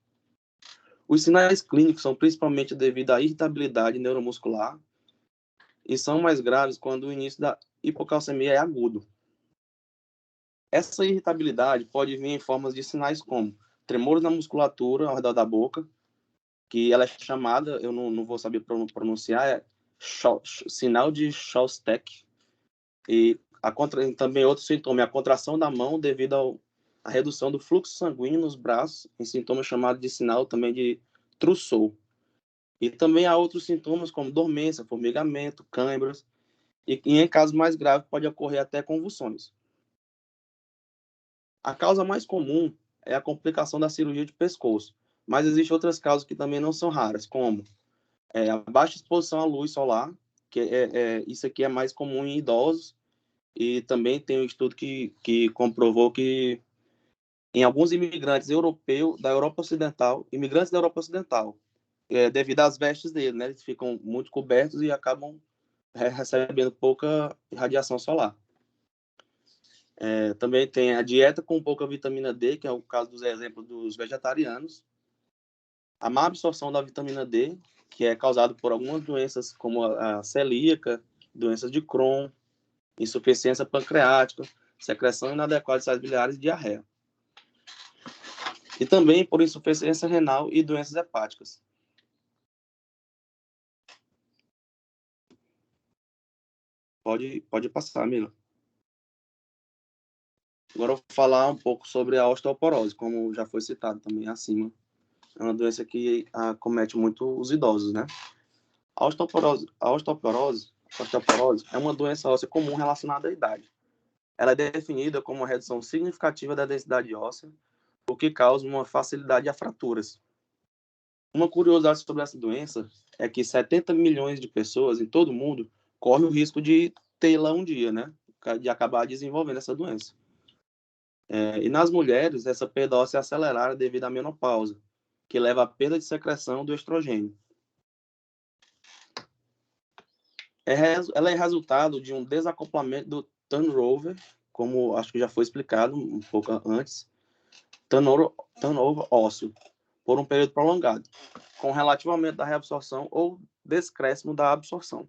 Os sinais clínicos são principalmente devido à irritabilidade neuromuscular e são mais graves quando o início da hipocalcemia é agudo. Essa irritabilidade pode vir em formas de sinais como tremores na musculatura ao redor da boca, que ela é chamada, eu não vou saber pronunciar, é sinal de Shostak. E também outro sintoma é a contração da mão devido à redução do fluxo sanguíneo nos braços, em sintoma chamado de sinal também de Trousseau. E também há outros sintomas como dormência, formigamento, câimbras, e em casos mais graves pode ocorrer até convulsões. A causa mais comum é a complicação da cirurgia de pescoço, mas existem outras causas que também não são raras, como a baixa exposição à luz solar, que isso aqui é mais comum em idosos, e também tem um estudo que comprovou que em alguns imigrantes da Europa Ocidental, devido às vestes deles, né, eles ficam muito cobertos e acabam recebendo pouca radiação solar. Também tem a dieta com pouca vitamina D, que é o caso dos exemplos dos vegetarianos. A má absorção da vitamina D, que é causada por algumas doenças como a celíaca, doenças de Crohn, insuficiência pancreática, secreção inadequada de sais biliares e diarreia. E também por insuficiência renal e doenças hepáticas. Pode passar, Mila. Agora eu vou falar um pouco sobre a osteoporose, como já foi citado também acima. É uma doença que acomete muito os idosos, né? A osteoporose é uma doença óssea comum relacionada à idade. Ela é definida como uma redução significativa da densidade óssea, o que causa uma facilidade a fraturas. Uma curiosidade sobre essa doença é que 70 milhões de pessoas em todo o mundo correm o risco de tê-la um dia, né? De acabar desenvolvendo essa doença. E nas mulheres, essa perda óssea é acelerada devido à menopausa, que leva à perda de secreção do estrogênio. Ela é resultado de um desacoplamento do turnover, como acho que já foi explicado um pouco antes, turnover ósseo, por um período prolongado, com relativo aumento da reabsorção ou descréscimo da absorção.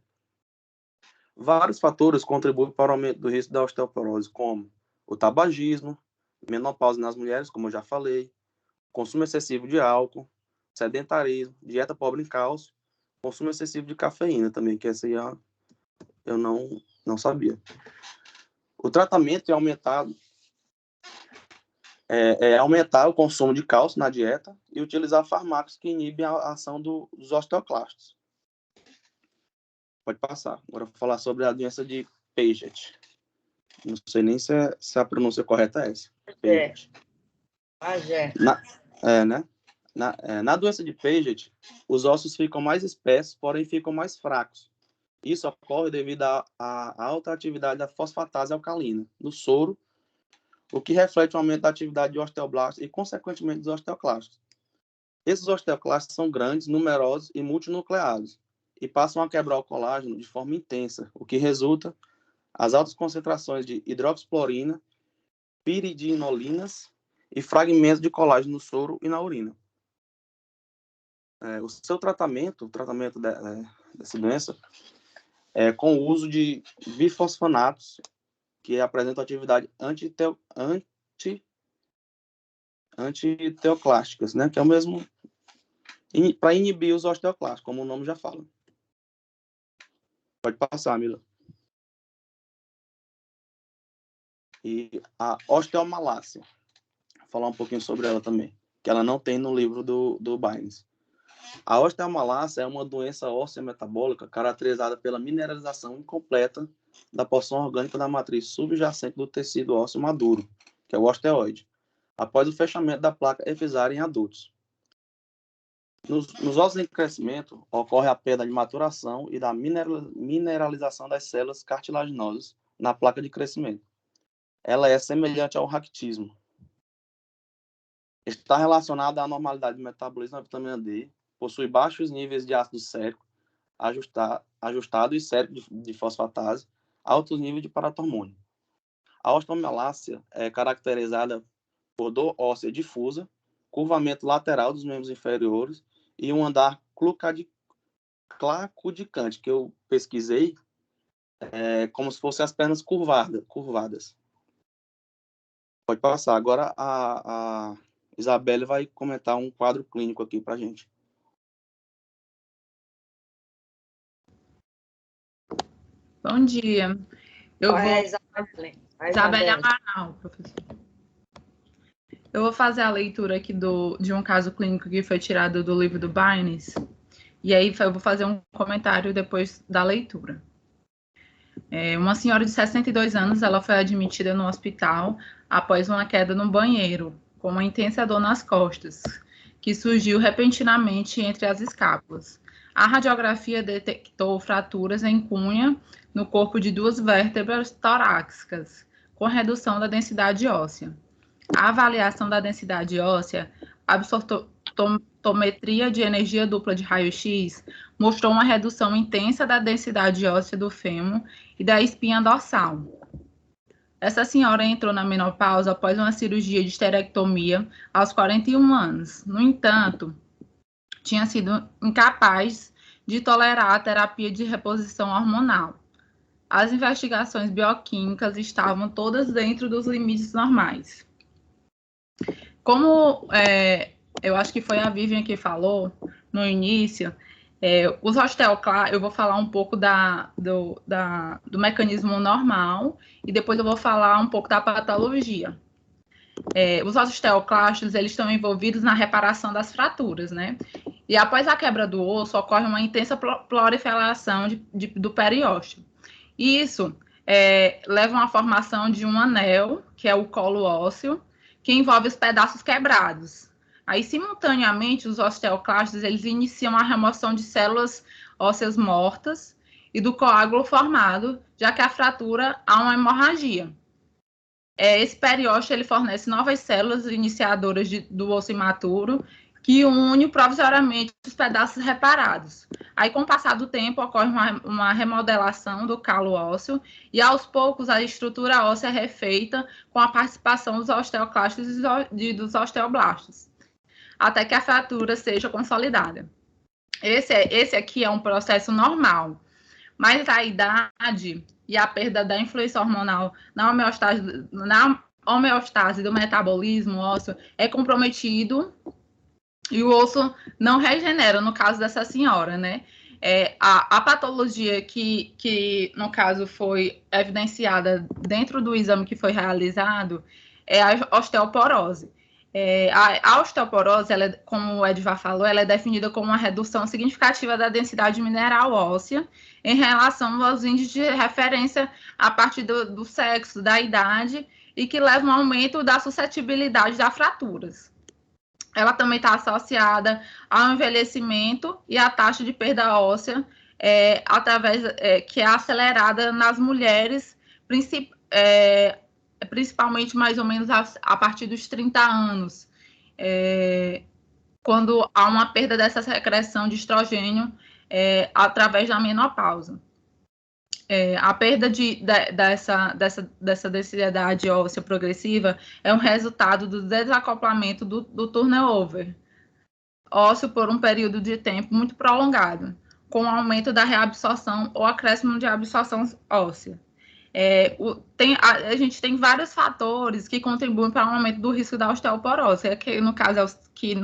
Vários fatores contribuem para o aumento do risco da osteoporose, como o tabagismo, menopausa nas mulheres, como eu já falei, consumo excessivo de álcool, sedentarismo, dieta pobre em cálcio, consumo excessivo de cafeína também, que essa aí eu não sabia. O tratamento é aumentar o consumo de cálcio na dieta e utilizar fármacos que inibem a ação dos osteoclastos. Pode passar. Agora eu vou falar sobre a doença de Paget. Não sei nem se a pronúncia correta é essa. Paget. Na doença de Paget, os ossos ficam mais espessos, porém ficam mais fracos. Isso ocorre devido à alta atividade da fosfatase alcalina no soro, o que reflete o aumento da atividade de osteoblastos e, consequentemente, dos osteoclastos. Esses osteoclastos são grandes, numerosos e multinucleados e passam a quebrar o colágeno de forma intensa, o que resulta as altas concentrações de hidroxiclorina, piridinolinas e fragmentos de colágeno no soro e na urina. O seu tratamento dessa doença é com o uso de bifosfonatos, que apresentam atividade antiteoclásticas, né? Que é o mesmo para inibir os osteoclastos, como o nome já fala. Pode passar, Mila. E a osteomalácia. Vou falar um pouquinho sobre ela também, que ela não tem no livro do Baynes. A osteomalácia é uma doença óssea metabólica caracterizada pela mineralização incompleta da porção orgânica da matriz subjacente do tecido ósseo maduro, que é o osteoide, após o fechamento da placa efisária em adultos. Nos ossos em crescimento, ocorre a perda de maturação e da mineralização das células cartilaginosas na placa de crescimento. Ela é semelhante ao raquitismo. Está relacionada à anormalidade do metabolismo da vitamina D, possui baixos níveis de ácido sérico ajustado e sérico de fosfatase, altos níveis de paratormônio. A osteomelácia é caracterizada por dor óssea difusa, curvamento lateral dos membros inferiores e um andar claudicante, que eu pesquisei, como se fossem as pernas curvadas. Pode passar. Agora a Isabelle vai comentar um quadro clínico aqui para a gente. Bom dia. Isabelle Amaral, professor. Eu vou fazer a leitura aqui de um caso clínico que foi tirado do livro do Barnes, e aí eu vou fazer um comentário depois da leitura. Uma senhora de 62 anos, ela foi admitida no hospital após uma queda no banheiro, com uma intensa dor nas costas, que surgiu repentinamente entre as escápulas. A radiografia detectou fraturas em cunha no corpo de 2 vértebras torácicas, com redução da densidade óssea. A avaliação da densidade óssea, absortometria de energia dupla de raio-x, mostrou uma redução intensa da densidade óssea do fêmur e da espinha dorsal. Essa senhora entrou na menopausa após uma cirurgia de esterectomia aos 41 anos. No entanto, tinha sido incapaz de tolerar a terapia de reposição hormonal. As investigações bioquímicas estavam todas dentro dos limites normais. Como eu acho que foi a Vivian que falou no início, os osteoclastos, eu vou falar um pouco do mecanismo normal e depois eu vou falar um pouco da patologia. Os osteoclastos, eles estão envolvidos na reparação das fraturas, né? E após a quebra do osso, ocorre uma intensa proliferação do periósteo. Isso leva a uma formação de um anel, que é o colo ósseo, que envolve os pedaços quebrados. Aí, simultaneamente, os osteoclastos, eles iniciam a remoção de células ósseas mortas e do coágulo formado, já que a fratura há uma hemorragia. Esse periósteo, ele fornece novas células iniciadoras do osso imaturo, que une provisoriamente os pedaços reparados. Aí, com o passar do tempo, ocorre uma remodelação do calo ósseo e, aos poucos, a estrutura óssea é refeita com a participação dos osteoclastos e dos osteoblastos, até que a fratura seja consolidada. Esse aqui é um processo normal, mas a idade e a perda da influência hormonal na homeostase do metabolismo ósseo é comprometido e o osso não regenera, no caso dessa senhora, né? A patologia que, no caso, foi evidenciada dentro do exame que foi realizado é a osteoporose. A osteoporose, como o Edvar falou, ela é definida como uma redução significativa da densidade mineral óssea em relação aos índices de referência a partir do sexo, da idade, e que leva a um aumento da suscetibilidade a fraturas. Ela também está associada ao envelhecimento e à taxa de perda óssea, que é acelerada nas mulheres, principalmente mais ou menos a partir dos 30 anos, quando há uma perda dessa secreção de estrogênio através da menopausa. A perda dessa densidade óssea progressiva é um resultado do desacoplamento do turnover ósseo por um período de tempo muito prolongado, com o aumento da reabsorção ou acréscimo de absorção óssea. A gente tem vários fatores que contribuem para o aumento do risco da osteoporose, no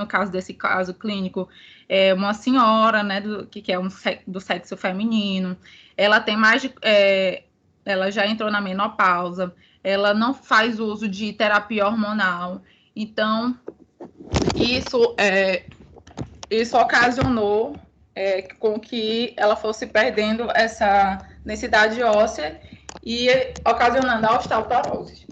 caso desse caso clínico, é uma senhora, né, que é do sexo feminino, ela tem ela já entrou na menopausa, ela não faz uso de terapia hormonal, então isso ocasionou com que ela fosse perdendo essa densidade óssea e ocasionando a osteoporose.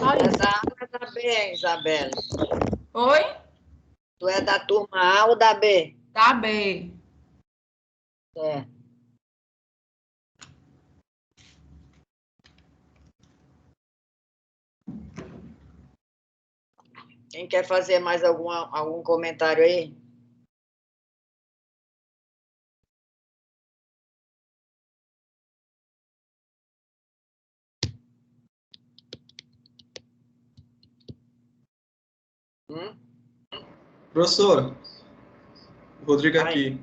É da B, Isabelle. Oi? Tu é da turma A ou da B? Da B. Quem quer fazer mais algum comentário aí? Professora, Rodrigo aqui.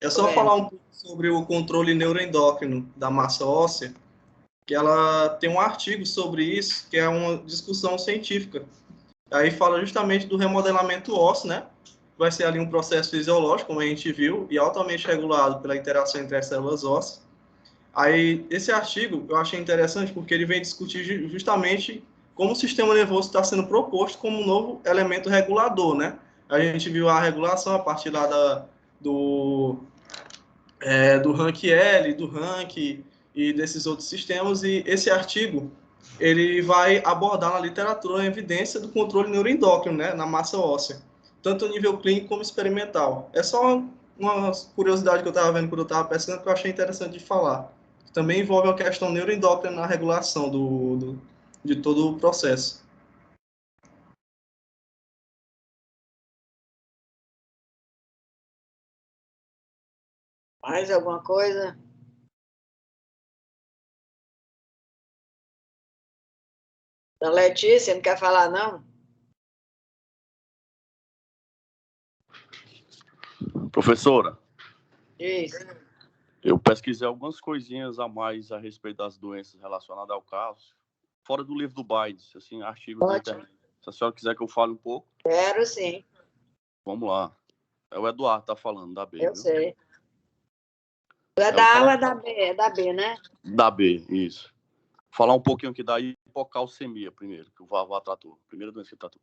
É só falar um pouco sobre o controle neuroendócrino da massa óssea, que ela tem um artigo sobre isso, que é uma discussão científica. Aí fala justamente do remodelamento ósseo, né? Vai ser ali um processo fisiológico, como a gente viu, e altamente regulado pela interação entre as células ósseas. Aí, esse artigo eu achei interessante porque ele vem discutir justamente como o sistema nervoso está sendo proposto como um novo elemento regulador, né? A gente viu a regulação a partir lá do rank L, do rank e desses outros sistemas, e esse artigo ele vai abordar na literatura a evidência do controle neuroendócrino, né, na massa óssea, tanto a nível clínico como experimental. É só uma curiosidade que eu estava vendo quando eu estava pesquisando que eu achei interessante de falar. Também envolve a questão neuroendócrina na regulação de todo o processo. Mais alguma coisa? Da Letícia, não quer falar, não? Professora, Isso. eu pesquisei algumas coisinhas a mais a respeito das doenças relacionadas ao cálcio, fora do livro do Bides, assim, artigos na internet. Se a senhora quiser que eu fale um pouco. Quero, sim. Vamos lá. É o Eduardo que está falando, da B. Eu viu? sei. É da A ou é da B? É da B, né? Da B, isso. Falar um pouquinho aqui da hipocalcemia primeiro, que o Vavá tratou. Primeira doença que ele tratou.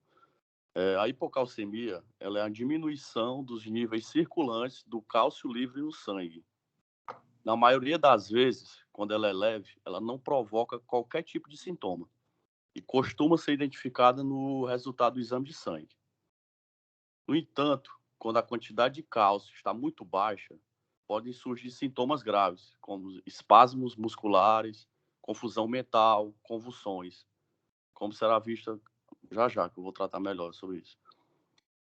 A hipocalcemia, ela é a diminuição dos níveis circulantes do cálcio livre no sangue. Na maioria das vezes, quando ela é leve, ela não provoca qualquer tipo de sintoma e costuma ser identificada no resultado do exame de sangue. No entanto, quando a quantidade de cálcio está muito baixa, podem surgir sintomas graves, como espasmos musculares, confusão mental, convulsões, como será vista já, que eu vou tratar melhor sobre isso.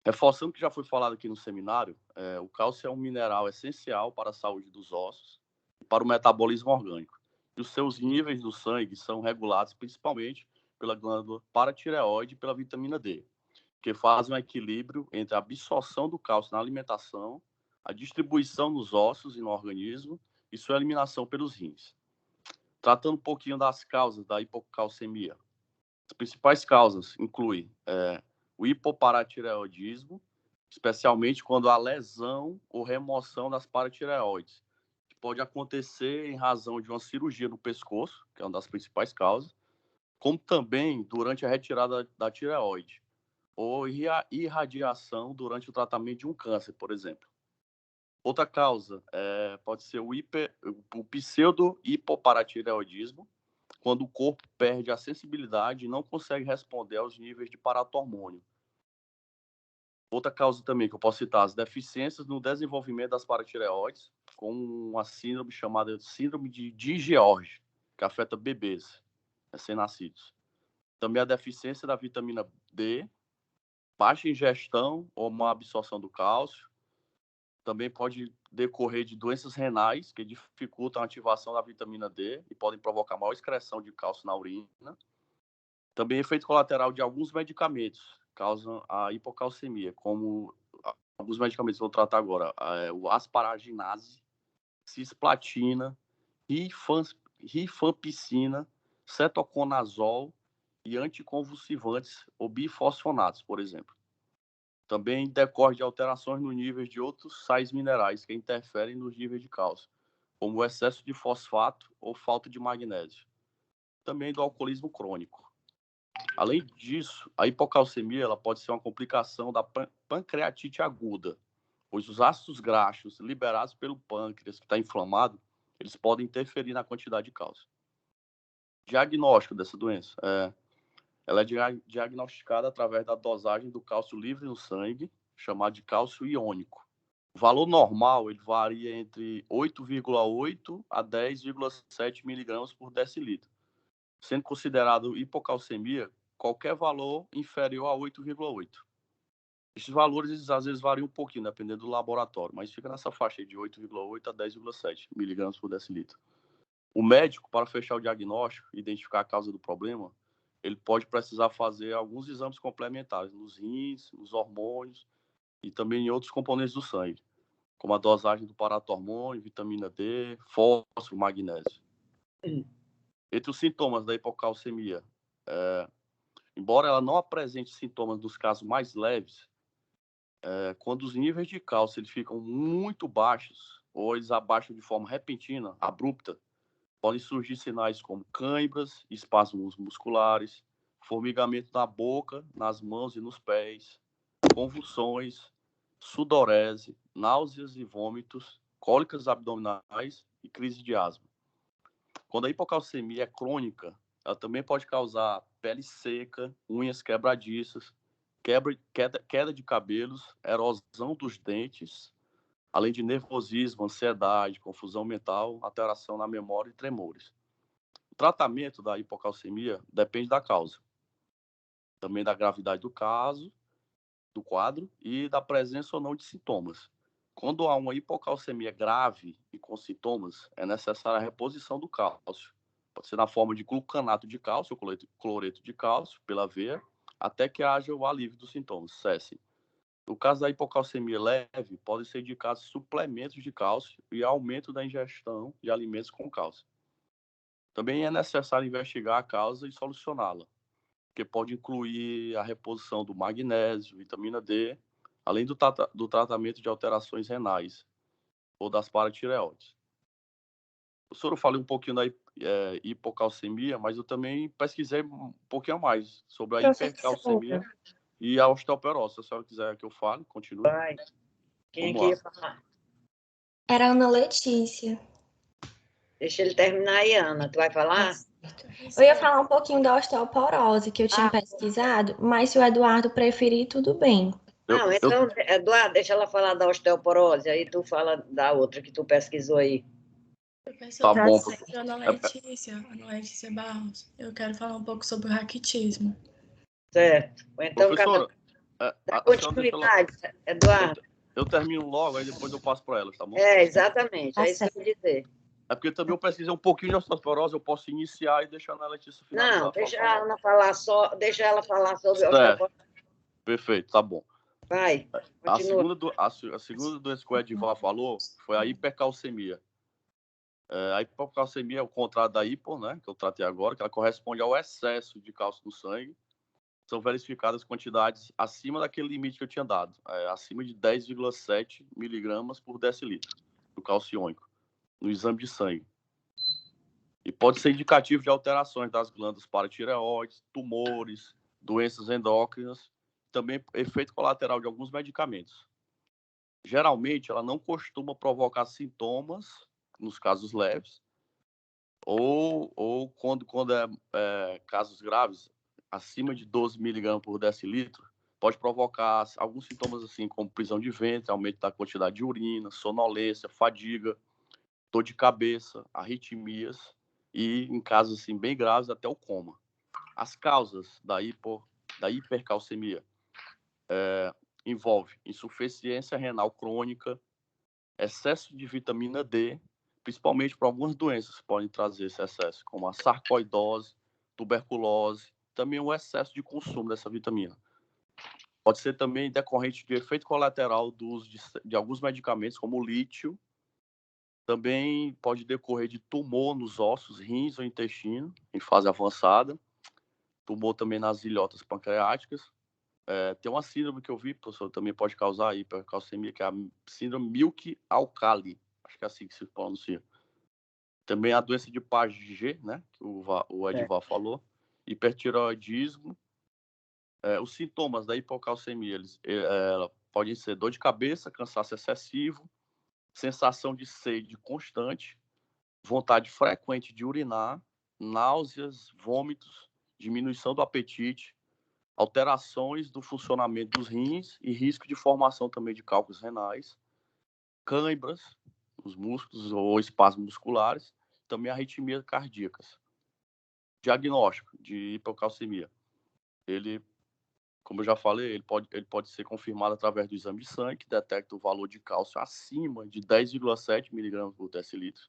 Reforçando o que já foi falado aqui no seminário, o cálcio é um mineral essencial para a saúde dos ossos e para o metabolismo orgânico. E os seus níveis no sangue são regulados principalmente pela glândula paratireoide e pela vitamina D, que fazem um equilíbrio entre a absorção do cálcio na alimentação, a distribuição nos ossos e no organismo e sua eliminação pelos rins. Tratando um pouquinho das causas da hipocalcemia. As principais causas incluem o hipoparatireoidismo, especialmente quando há lesão ou remoção das paratireoides, que pode acontecer em razão de uma cirurgia no pescoço, que é uma das principais causas, como também durante a retirada da tireoide, ou irradiação durante o tratamento de um câncer, por exemplo. Outra causa pode ser o pseudo-hipoparatireoidismo, quando o corpo perde a sensibilidade e não consegue responder aos níveis de paratormônio. Outra causa também que eu posso citar, as deficiências no desenvolvimento das paratireoides, com uma síndrome chamada síndrome de George, que afeta bebês recém-nascidos. Também a deficiência da vitamina D, baixa ingestão ou má absorção do cálcio. Também pode decorrer de doenças renais, que dificultam a ativação da vitamina D e podem provocar maior excreção de cálcio na urina. Também efeito colateral de alguns medicamentos causam a hipocalcemia, como alguns medicamentos que eu vou tratar agora, o asparaginase, cisplatina, rifampicina, cetoconazol e anticonvulsivantes ou bifosfonatos, por exemplo. Também decorre de alterações no nível de outros sais minerais que interferem nos níveis de cálcio, como o excesso de fosfato ou falta de magnésio. Também do alcoolismo crônico. Além disso, a hipocalcemia ela pode ser uma complicação da pancreatite aguda, pois os ácidos graxos liberados pelo pâncreas, que está inflamado, eles podem interferir na quantidade de cálcio. Diagnóstico dessa doença. Ela é diagnosticada através da dosagem do cálcio livre no sangue, chamado de cálcio iônico. O valor normal ele varia entre 8,8 a 10,7 miligramas por decilitro, sendo considerado hipocalcemia qualquer valor inferior a 8,8. Esses valores, às vezes, variam um pouquinho, dependendo do laboratório, mas fica nessa faixa de 8,8 a 10,7 miligramas por decilitro. O médico, para fechar o diagnóstico e identificar a causa do problema, ele pode precisar fazer alguns exames complementares nos rins, nos hormônios e também em outros componentes do sangue, como a dosagem do paratormônio, vitamina D, fósforo, magnésio. Entre os sintomas da hipocalcemia, embora ela não apresente sintomas nos casos mais leves, quando os níveis de cálcio eles ficam muito baixos ou eles abaixam de forma repentina, abrupta, podem surgir sinais como câimbras, espasmos musculares, formigamento na boca, nas mãos e nos pés, convulsões, sudorese, náuseas e vômitos, cólicas abdominais e crise de asma. Quando a hipocalcemia é crônica, ela também pode causar pele seca, unhas quebradiças, queda de cabelos, erosão dos dentes, além de nervosismo, ansiedade, confusão mental, alteração na memória e tremores. O tratamento da hipocalcemia depende da causa, também da gravidade do caso, do quadro e da presença ou não de sintomas. Quando há uma hipocalcemia grave e com sintomas, é necessária a reposição do cálcio. Pode ser na forma de glucanato de cálcio, ou cloreto de cálcio, pela veia, até que haja o alívio dos sintomas, cessem. No caso da hipocalcemia leve, podem ser indicados suplementos de cálcio e aumento da ingestão de alimentos com cálcio. Também é necessário investigar a causa e solucioná-la, que pode incluir a reposição do magnésio, vitamina D, além do tratamento de alterações renais ou das paratireoides. O senhor falou um pouquinho da hipocalcemia, mas eu também pesquisei um pouquinho a mais sobre a hipercalcemia e a osteoporose. Se a senhora quiser que eu fale, continue. Vai. Quem aqui ia falar? Era a Ana Letícia. Deixa ele terminar aí, Ana. Tu vai falar? Eu ia falar um pouquinho da osteoporose, que eu tinha pesquisado, mas se o Eduardo preferir, tudo bem. Não, então, Eduardo, deixa ela falar da osteoporose, aí tu fala da outra que tu pesquisou aí. Tá bom. Ana Letícia Barros, eu quero falar um pouco sobre o raquitismo. Certo. Então, professora, dá continuidade, Eduardo. Eu termino logo, aí depois eu passo para elas, tá bom? Exatamente, é isso que eu ia dizer. É porque também eu pesquisei um pouquinho de osteoporose, eu posso iniciar e deixar na Letícia finalizar. Não, deixa a Ana falar só, deixa ela falar sobre osteoporose. Perfeito, tá bom. Vai, continua. A segunda doença que o Edivar falou foi a hipercalcemia. A hipocalcemia é o contrário da hipo, né, que eu tratei agora, que ela corresponde ao excesso de cálcio no sangue. São verificadas quantidades acima daquele limite que eu tinha dado, acima de 10,7 miligramas por decilitro do cálcio iônico no exame de sangue. E pode ser indicativo de alterações das glândulas paratireoides, tumores, doenças endócrinas, também efeito colateral de alguns medicamentos. Geralmente, ela não costuma provocar sintomas, nos casos leves, ou quando é casos graves, acima de 12 miligramas por decilitro, pode provocar alguns sintomas assim, como prisão de ventre, aumento da quantidade de urina, sonolência, fadiga, dor de cabeça, arritmias e, em casos assim, bem graves, até o coma. As causas da hipercalcemia envolvem insuficiência renal crônica, excesso de vitamina D, principalmente para algumas doenças que podem trazer esse excesso, como a sarcoidose, tuberculose, também o excesso de consumo dessa vitamina. Pode ser também decorrente de efeito colateral do uso de alguns medicamentos, como o lítio. Também pode decorrer de tumor nos ossos, rins ou intestino, em fase avançada. Tumor também nas ilhotas pancreáticas. Tem uma síndrome que eu vi, professor, também pode causar hipercalcemia, que é a síndrome Milk-Alkali. Acho que é assim que se pronuncia. Também a doença de Paget, né, que o Edivar falou. Hipertireoidismo. Os sintomas da hipocalcemia podem ser dor de cabeça, cansaço excessivo, sensação de sede constante, vontade frequente de urinar, náuseas, vômitos, diminuição do apetite, alterações do funcionamento dos rins e risco de formação também de cálculos renais, câimbras nos músculos ou espasmos musculares, também arritmias cardíacas. Diagnóstico de hipocalcemia. ele, como eu já falei, ele pode ser confirmado através do exame de sangue, que detecta o valor de cálcio acima de 10,7 miligramas por decilitro.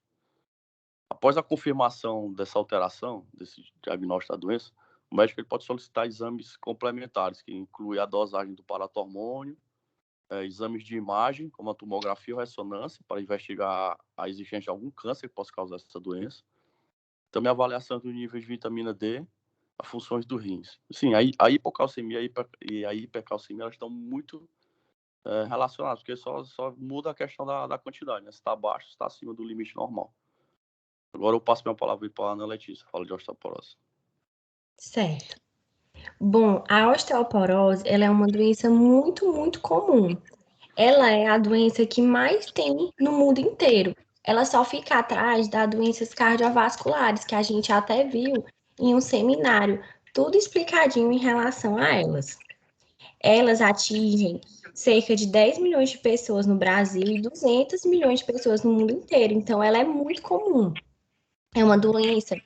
Após a confirmação dessa alteração, desse diagnóstico da doença, o médico ele pode solicitar exames complementares, que incluem a dosagem do paratormônio, exames de imagem, como a tomografia ou ressonância, para investigar a existência de algum câncer que possa causar essa doença. Também a avaliação do nível de vitamina D, as funções do rins. Sim, a hipocalcemia e a hipercalcemia elas estão muito relacionadas, porque só muda a questão da quantidade, né? Se está abaixo, se está acima do limite normal. Agora eu passo minha palavra para a Ana Letícia, fala de osteoporose. Certo. Bom, a osteoporose, ela é uma doença muito, muito comum. Ela é a doença que mais tem no mundo inteiro. Ela só fica atrás das doenças cardiovasculares, que a gente até viu em um seminário, tudo explicadinho em relação a elas. Elas atingem cerca de 10 milhões de pessoas no Brasil e 200 milhões de pessoas no mundo inteiro. Então, ela é muito comum. É uma doença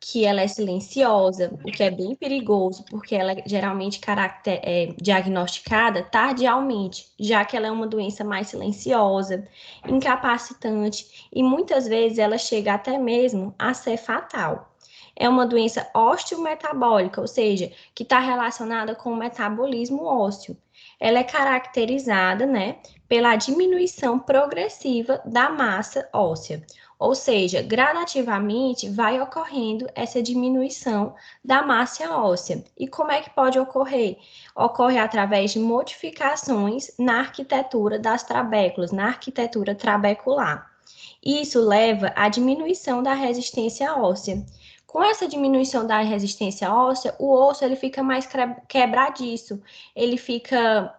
que ela é silenciosa, o que é bem perigoso, porque ela é geralmente diagnosticada tardiamente, já que ela é uma doença mais silenciosa, incapacitante, e muitas vezes ela chega até mesmo a ser fatal. É uma doença osteometabólica, ou seja, que está relacionada com o metabolismo ósseo. Ela é caracterizada, né, pela diminuição progressiva da massa óssea. Ou seja, gradativamente vai ocorrendo essa diminuição da massa óssea. E como é que pode ocorrer? Ocorre através de modificações na arquitetura das trabéculas, na arquitetura trabecular. Isso leva à diminuição da resistência óssea. Com essa diminuição da resistência óssea, o osso ele fica mais quebradiço, ele fica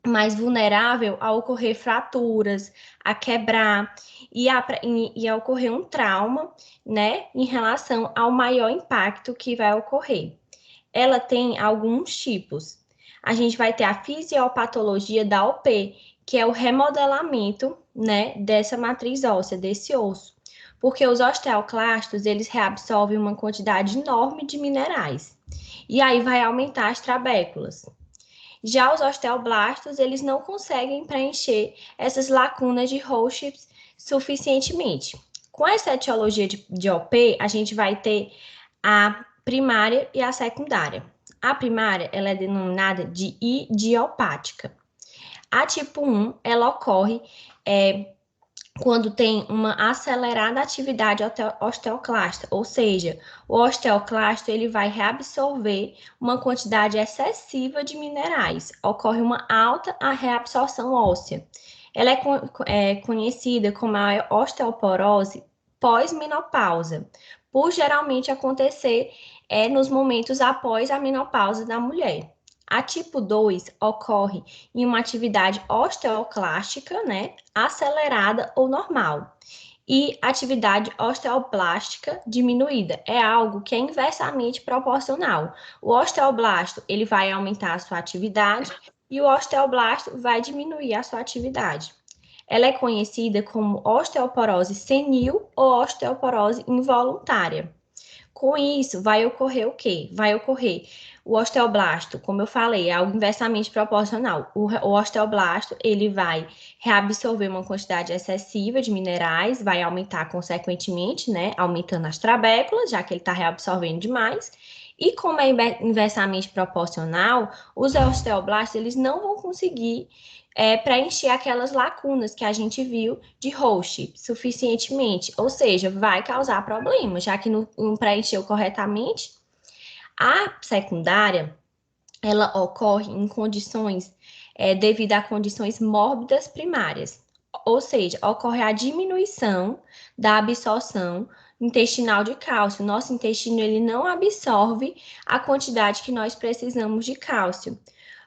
mais vulnerável a ocorrer fraturas, a quebrar e a ocorrer um trauma, né, em relação ao maior impacto que vai ocorrer. Ela tem alguns tipos. A gente vai ter a fisiopatologia da OP, que é o remodelamento, né, dessa matriz óssea, desse osso. Porque os osteoclastos, eles reabsorvem uma quantidade enorme de minerais. E aí vai aumentar as trabéculas. Já os osteoblastos, eles não conseguem preencher essas lacunas de Holschips suficientemente. Com essa etiologia de OP, a gente vai ter a primária e a secundária. A primária, ela é denominada de idiopática. A tipo 1, ela ocorre quando tem uma acelerada atividade osteoclasta, ou seja, o osteoclasto ele vai reabsorver uma quantidade excessiva de minerais, ocorre uma alta reabsorção óssea. Ela é conhecida como a osteoporose pós-menopausa, por geralmente acontecer nos momentos após a menopausa da mulher. A tipo 2 ocorre em uma atividade osteoclástica, né, acelerada ou normal. E atividade osteoblástica diminuída é algo que é inversamente proporcional. O osteoblasto, ele vai aumentar a sua atividade e o osteoblasto vai diminuir a sua atividade. Ela é conhecida como osteoporose senil ou osteoporose involuntária. Com isso, vai ocorrer o quê? Vai ocorrer o osteoblasto, como eu falei, é algo inversamente proporcional. O osteoblasto, ele vai reabsorver uma quantidade excessiva de minerais, vai aumentar consequentemente, né, aumentando as trabéculas, já que ele está reabsorvendo demais. E como é inversamente proporcional, os osteoblastos, eles não vão conseguir preencher aquelas lacunas que a gente viu de Roche suficientemente, ou seja, vai causar problemas, já que não preencheu corretamente. A secundária, ela ocorre em condições, devido a condições mórbidas primárias, ou seja, ocorre a diminuição da absorção intestinal de cálcio. Nosso intestino, ele não absorve a quantidade que nós precisamos de cálcio.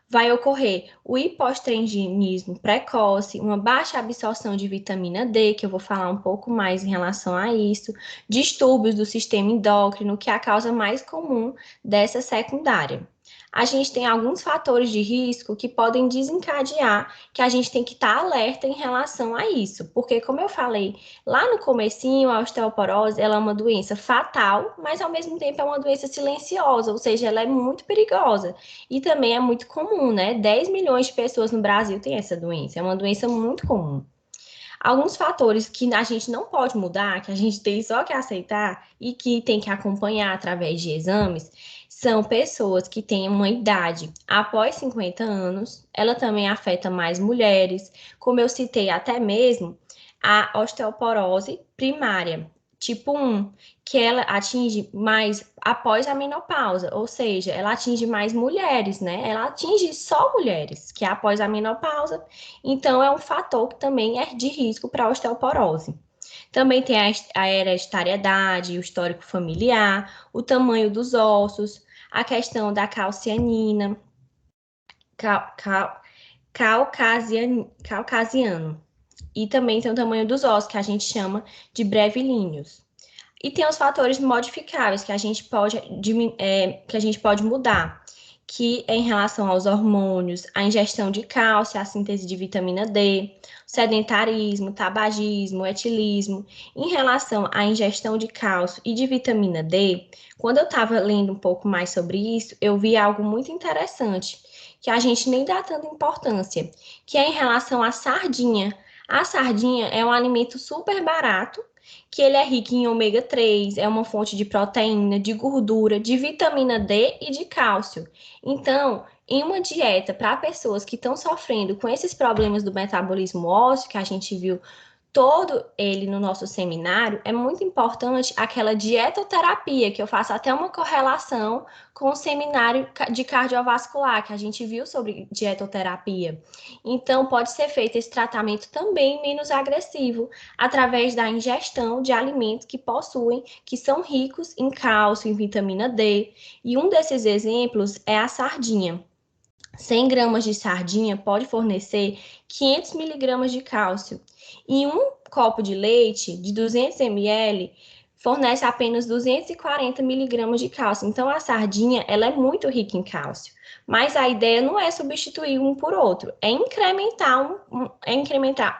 Vai ocorrer o hipostrendinismo precoce, uma baixa absorção de vitamina D, que eu vou falar um pouco mais em relação a isso, distúrbios do sistema endócrino, que é a causa mais comum dessa secundária. a gente tem alguns fatores de risco que podem desencadear, que a gente tem que estar alerta em relação a isso. Porque, como eu falei lá no comecinho, a osteoporose, ela é uma doença fatal, mas ao mesmo tempo é uma doença silenciosa, ou seja, ela é muito perigosa. E também é muito comum, né? 10 milhões de pessoas no Brasil têm essa doença, é uma doença muito comum. Alguns fatores que a gente não pode mudar, que a gente tem só que aceitar e que tem que acompanhar através de exames, são pessoas que têm uma idade após 50 anos, ela também afeta mais mulheres, como eu citei até mesmo a osteoporose primária, tipo 1, que ela atinge mais após a menopausa, ou seja, ela atinge mais mulheres, né? Ela atinge só mulheres, que é após a menopausa, então é um fator que também é de risco para a osteoporose. Também tem a hereditariedade, o histórico familiar, o tamanho dos ossos, a questão da calcianina, caucasiano. E também tem o tamanho dos ossos, que a gente chama de brevilíneos. E tem os fatores modificáveis que a gente pode mudar, que é em relação aos hormônios, a ingestão de cálcio, a síntese de vitamina D, sedentarismo, tabagismo, etilismo. Em relação à ingestão de cálcio e de vitamina D, quando eu estava lendo um pouco mais sobre isso, eu vi algo muito interessante, que a gente nem dá tanta importância, que é em relação à sardinha. A sardinha é um alimento super barato, que ele é rico em ômega 3, é uma fonte de proteína, de gordura, de vitamina D e de cálcio. Então, em uma dieta para pessoas que estão sofrendo com esses problemas do metabolismo ósseo, que a gente viu todo ele no nosso seminário, é muito importante aquela dietoterapia, que eu faço até uma correlação com o seminário de cardiovascular, que a gente viu sobre dietoterapia. Então, pode ser feito esse tratamento também menos agressivo, através da ingestão de alimentos que são ricos em cálcio, em vitamina D. E um desses exemplos é a sardinha. 100 gramas de sardinha pode fornecer 500 miligramas de cálcio. E um copo de leite de 200 ml fornece apenas 240 miligramas de cálcio. Então, a sardinha ela é muito rica em cálcio. Mas a ideia não é substituir um por outro, é incrementar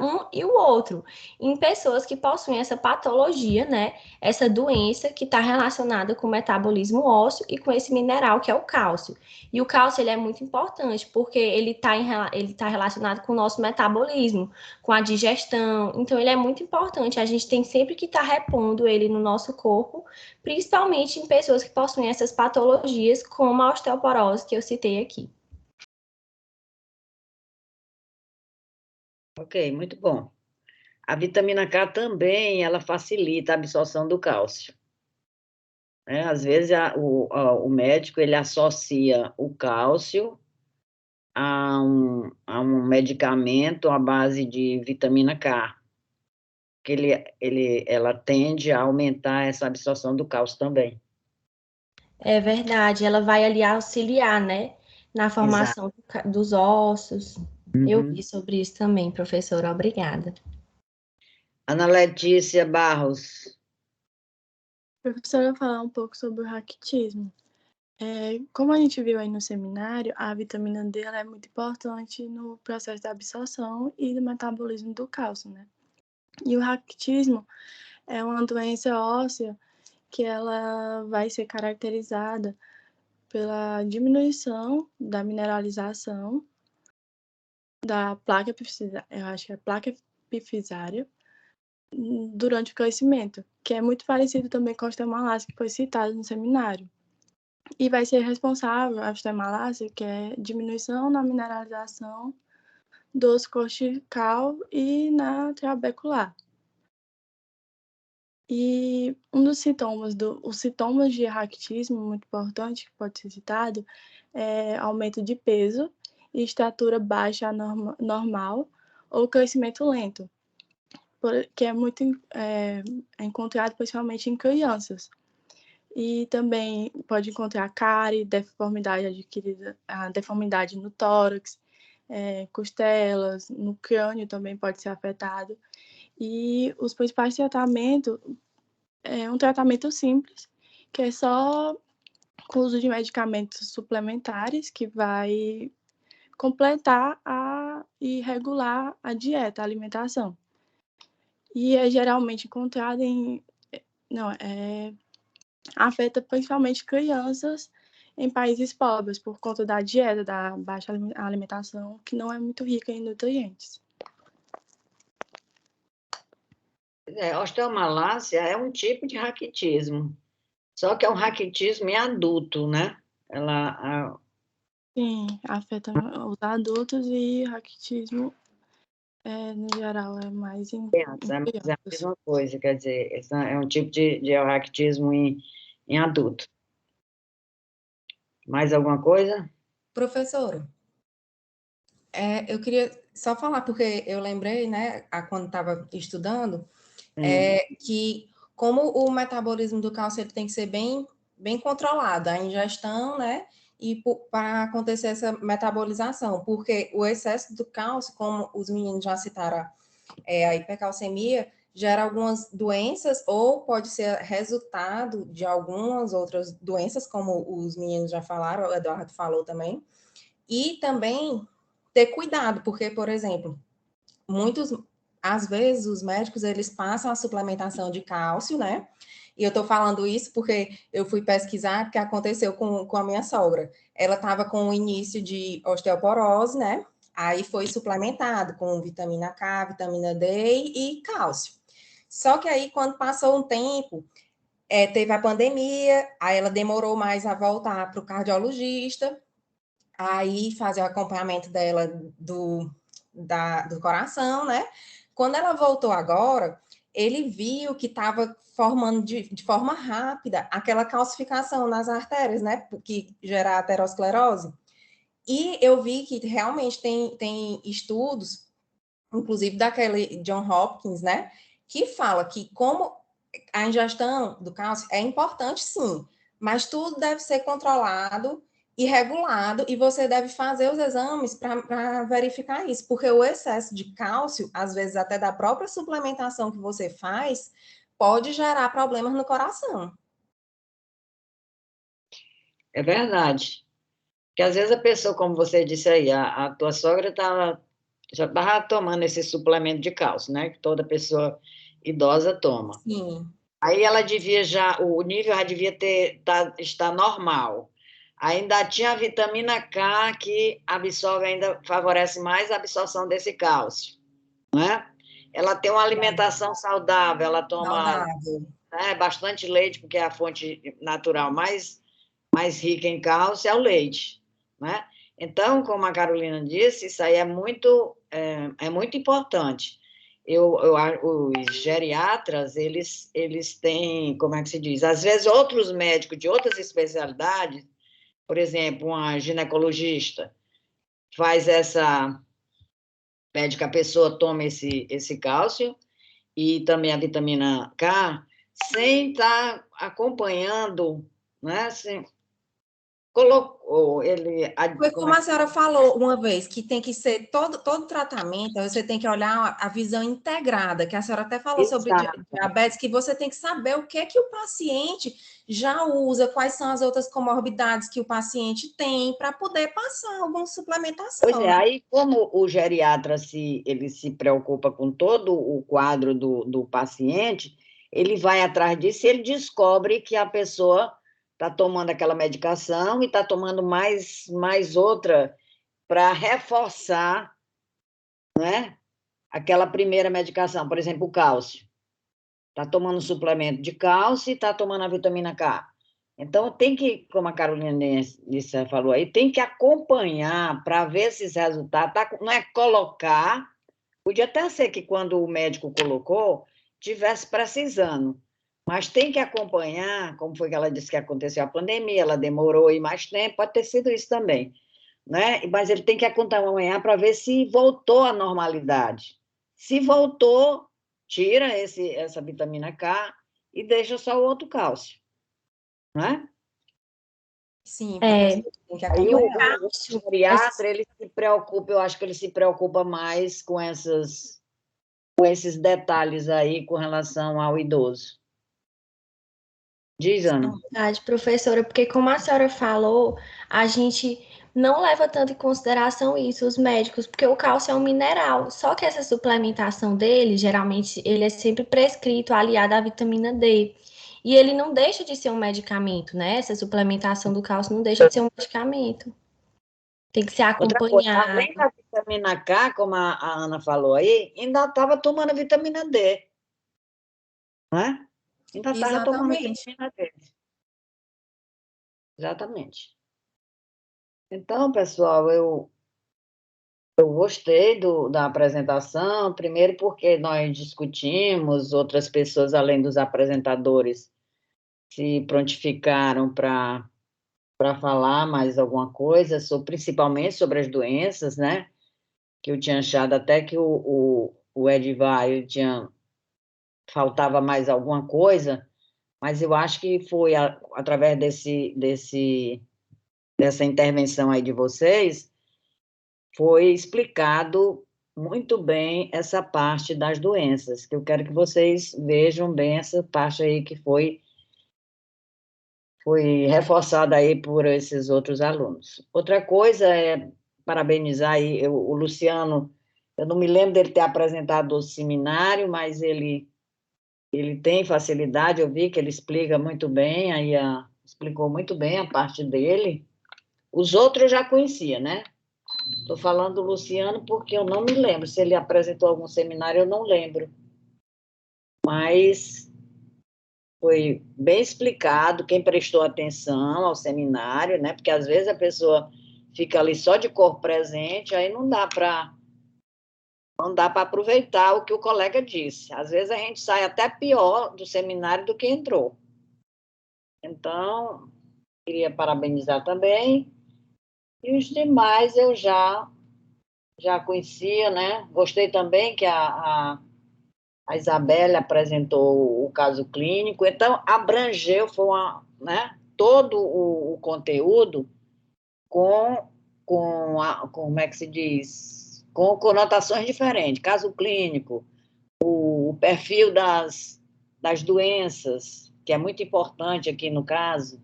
um e o outro em pessoas que possuem essa patologia, né? Essa doença que está relacionada com o metabolismo ósseo e com esse mineral que é o cálcio. E o cálcio ele é muito importante porque ele tá relacionado com o nosso metabolismo, com a digestão. Então, ele é muito importante. A gente tem sempre que estar repondo ele no nosso corpo, principalmente em pessoas que possuem essas patologias, como a osteoporose, que eu citei aqui. Ok, muito bom. A vitamina K também, ela facilita a absorção do cálcio. Às vezes, o médico, ele associa o cálcio a um medicamento à base de vitamina K, que ela tende a aumentar essa absorção do cálcio também. É verdade, ela vai ali auxiliar, né, na formação dos ossos. Uhum. Eu vi sobre isso também, professora, obrigada. Ana Letícia Barros. Professora, falar um pouco sobre o raquitismo. Como a gente viu aí no seminário, a vitamina D ela é muito importante no processo da absorção e do metabolismo do cálcio, né? E o raquitismo é uma doença óssea que ela vai ser caracterizada pela diminuição da mineralização da placa epifisária, eu acho que é placa epifisária, durante o crescimento, que é muito parecido também com a osteomalase que foi citado no seminário. E vai ser responsável, a osteomalase, que é diminuição na mineralização do osso cortical e na trabecular. E um dos sintomas, os sintomas de raquitismo, muito importante, que pode ser citado, é aumento de peso e estatura baixa normal ou crescimento lento, que é muito encontrado principalmente em crianças. E também pode encontrar cárie, deformidade adquirida, a deformidade no tórax, costelas, no crânio também pode ser afetado. E os principais tratamentos é um tratamento simples, que é só com o uso de medicamentos suplementares que vai completar e regular a dieta, a alimentação. E é geralmente encontrado afeta principalmente crianças em países pobres, por conta da dieta, da baixa alimentação, que não é muito rica em nutrientes. Osteomalácia é um tipo de raquitismo, só que é um raquitismo em adulto, né? Sim, afeta os adultos e raquitismo, no geral, é mais em crianças. É a mesma coisa, quer dizer, é um tipo de raquitismo em adulto. Mais alguma coisa? Professora, eu queria só falar, porque eu lembrei, né, quando estava estudando, que como o metabolismo do cálcio ele tem que ser bem, bem controlado, a ingestão, né, e para acontecer essa metabolização, porque o excesso do cálcio, como os meninos já citaram, a hipercalcemia, gera algumas doenças, ou pode ser resultado de algumas outras doenças, como os meninos já falaram, o Eduardo falou também, e também ter cuidado, porque, por exemplo, às vezes os médicos, eles passam a suplementação de cálcio, né? E eu tô falando isso porque eu fui pesquisar, porque aconteceu com a minha sogra. Ela estava com o início de osteoporose, né? Aí foi suplementado com vitamina K, vitamina D e cálcio. Só que aí, quando passou um tempo, teve a pandemia, aí ela demorou mais a voltar para o cardiologista, aí fazer o acompanhamento dela do coração, né? Quando ela voltou agora, ele viu que estava formando de forma rápida aquela calcificação nas artérias, né? Que gera aterosclerose. E eu vi que realmente tem estudos, inclusive daquele John Hopkins, né? Que fala que como a ingestão do cálcio é importante, sim, mas tudo deve ser controlado e regulado, e você deve fazer os exames para verificar isso, porque o excesso de cálcio, às vezes até da própria suplementação que você faz, pode gerar problemas no coração. É verdade. Porque às vezes a pessoa, como você disse aí, a tua sogra já estava tomando esse suplemento de cálcio, né? Que toda pessoa idosa toma. Sim. Aí ela o nível já devia estar normal. Ainda tinha a vitamina K, que ainda favorece mais a absorção desse cálcio, né? Ela tem uma alimentação saudável, ela toma bastante leite, porque é a fonte natural mais rica em cálcio é o leite, né? Então, como a Carolina disse, isso aí é muito importante. Os geriatras, eles têm, como é que se diz? Às vezes, outros médicos de outras especialidades, por exemplo, uma ginecologista, pede que a pessoa tome esse cálcio e também a vitamina K, sem estar acompanhando, né? Colocou ele. Foi como a senhora falou uma vez, que tem que ser todo tratamento, você tem que olhar a visão integrada, que a senhora até falou sobre diabetes, que você tem que saber o que o paciente já usa, quais são as outras comorbidades que o paciente tem, para poder passar alguma suplementação. Pois é, aí como o geriatra ele se preocupa com todo o quadro do paciente, ele vai atrás disso e ele descobre que a pessoa está tomando aquela medicação e está tomando mais outra para reforçar, né, aquela primeira medicação, por exemplo, o cálcio. Está tomando suplemento de cálcio e está tomando a vitamina K. Então, tem que, como a Carolina falou aí, tem que acompanhar para ver esses resultados. Não é colocar, podia até ser que quando o médico colocou, tivesse precisando, mas tem que acompanhar, como foi que ela disse que aconteceu a pandemia, ela demorou aí mais tempo, pode ter sido isso também, né? Mas ele tem que acompanhar para ver se voltou à normalidade. Se voltou, tira essa vitamina K e deixa só o outro cálcio, não é? Sim, tem que acompanhar. Aí o geriatra, ele se preocupa, eu acho que ele se preocupa mais com esses detalhes aí com relação ao idoso. Diz, Ana. Verdade, professora, porque como a senhora falou, a gente não leva tanto em consideração isso, os médicos, porque o cálcio é um mineral. Só que essa suplementação dele, geralmente, ele é sempre prescrito aliado à vitamina D. E ele não deixa de ser um medicamento, né? Essa suplementação do cálcio não deixa de ser um medicamento. Tem que ser Outra coisa, acompanhado. além da vitamina K, como a Ana falou aí, ainda estava tomando vitamina D. Não é? Ainda estava tomando vitamina D. Exatamente. Então, pessoal, eu gostei da apresentação, primeiro porque nós discutimos, outras pessoas, além dos apresentadores, se prontificaram para falar mais alguma coisa, principalmente sobre as doenças, né? Que eu tinha achado até que o Edivar tinha faltava mais alguma coisa, mas eu acho que foi através dessa intervenção aí de vocês, foi explicado muito bem essa parte das doenças, que eu quero que vocês vejam bem essa parte aí que foi reforçada aí por esses outros alunos. Outra coisa é parabenizar aí o Luciano, eu não me lembro dele ter apresentado o seminário, mas ele tem facilidade, eu vi que ele explica muito bem, explicou muito bem a parte dele. Os outros eu já conhecia, né? Estou falando do Luciano porque eu não me lembro. Se ele apresentou algum seminário, eu não lembro. Mas foi bem explicado, quem prestou atenção ao seminário, né? Porque às vezes a pessoa fica ali só de corpo presente, aí não dá para aproveitar o que o colega disse. Às vezes a gente sai até pior do seminário do que entrou. Então, queria parabenizar também. E os demais eu já conhecia, né? Gostei também que a Isabelle apresentou o caso clínico, então abrangeu, né, todo o conteúdo como é que se diz? Com conotações diferentes. Caso clínico, o perfil das doenças, que é muito importante aqui no caso,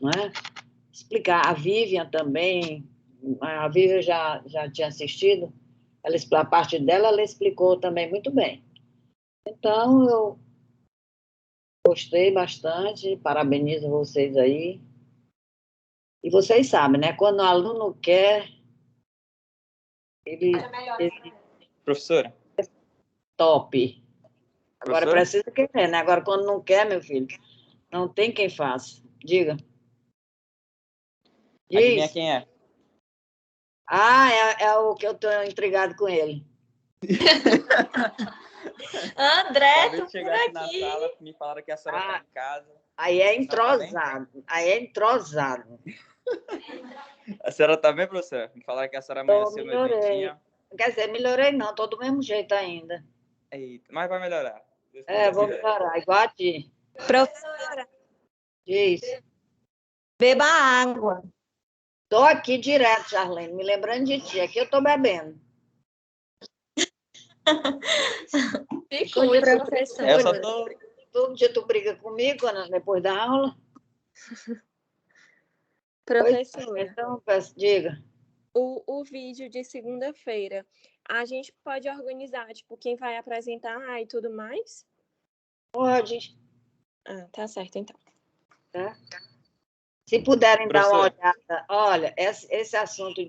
não é? Explicar. A Vivian também, a Vivian já tinha assistido, a parte dela ela explicou também muito bem. Então, eu gostei bastante, parabenizo vocês aí. E vocês sabem, né? Quando o aluno quer, ele Professora? Top. Agora Professora? precisa querer, né? Agora, quando não quer, meu filho, não tem quem faça. Diga. Adivinha Diz. quem é? Ah, é o que eu estou intrigado com ele. André, Acabei de chegar aqui na sala, me falaram que a senhora está em casa. Aí é entrosado. A senhora está bem, professora? Me falaram que a senhora amanheceu meio doentinha. Quer dizer, melhorei não, estou do mesmo jeito ainda. Eita, mas vai melhorar. Vou melhorar, igual a ti. Professora. Diz. Beba água. Estou aqui direto, Charlene, me lembrando de ti. Aqui eu estou bebendo. Professora. Todo dia tu briga comigo depois da aula? Professora. Então, diga. O vídeo de segunda-feira, a gente pode organizar, tipo, quem vai apresentar e tudo mais? Pode. Ah, tá certo, então. Tá? Se puderem dar uma olhada, olha, esse assunto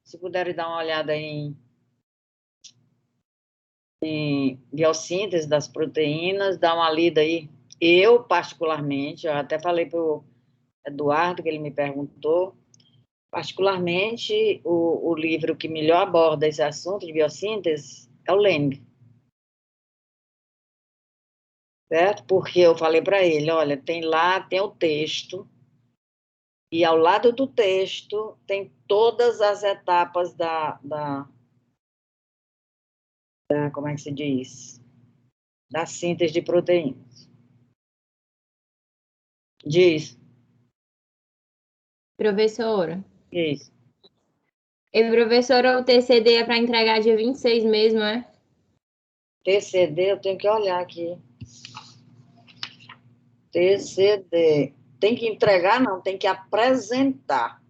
se puderem dar uma olhada em biossíntese das proteínas, dá uma lida aí. Eu, particularmente, eu até falei para o Eduardo, que ele me perguntou, particularmente, o livro que melhor aborda esse assunto de biossíntese é o Leng. Certo? Porque eu falei para ele, olha, tem o texto, e ao lado do texto tem todas as etapas como é que se diz? Da síntese de proteínas. Diz. Professora. Diz. E professora, o TCD é para entregar dia 26 mesmo, é? TCD, eu tenho que olhar aqui. TCD. Tem que entregar, não, tem que apresentar.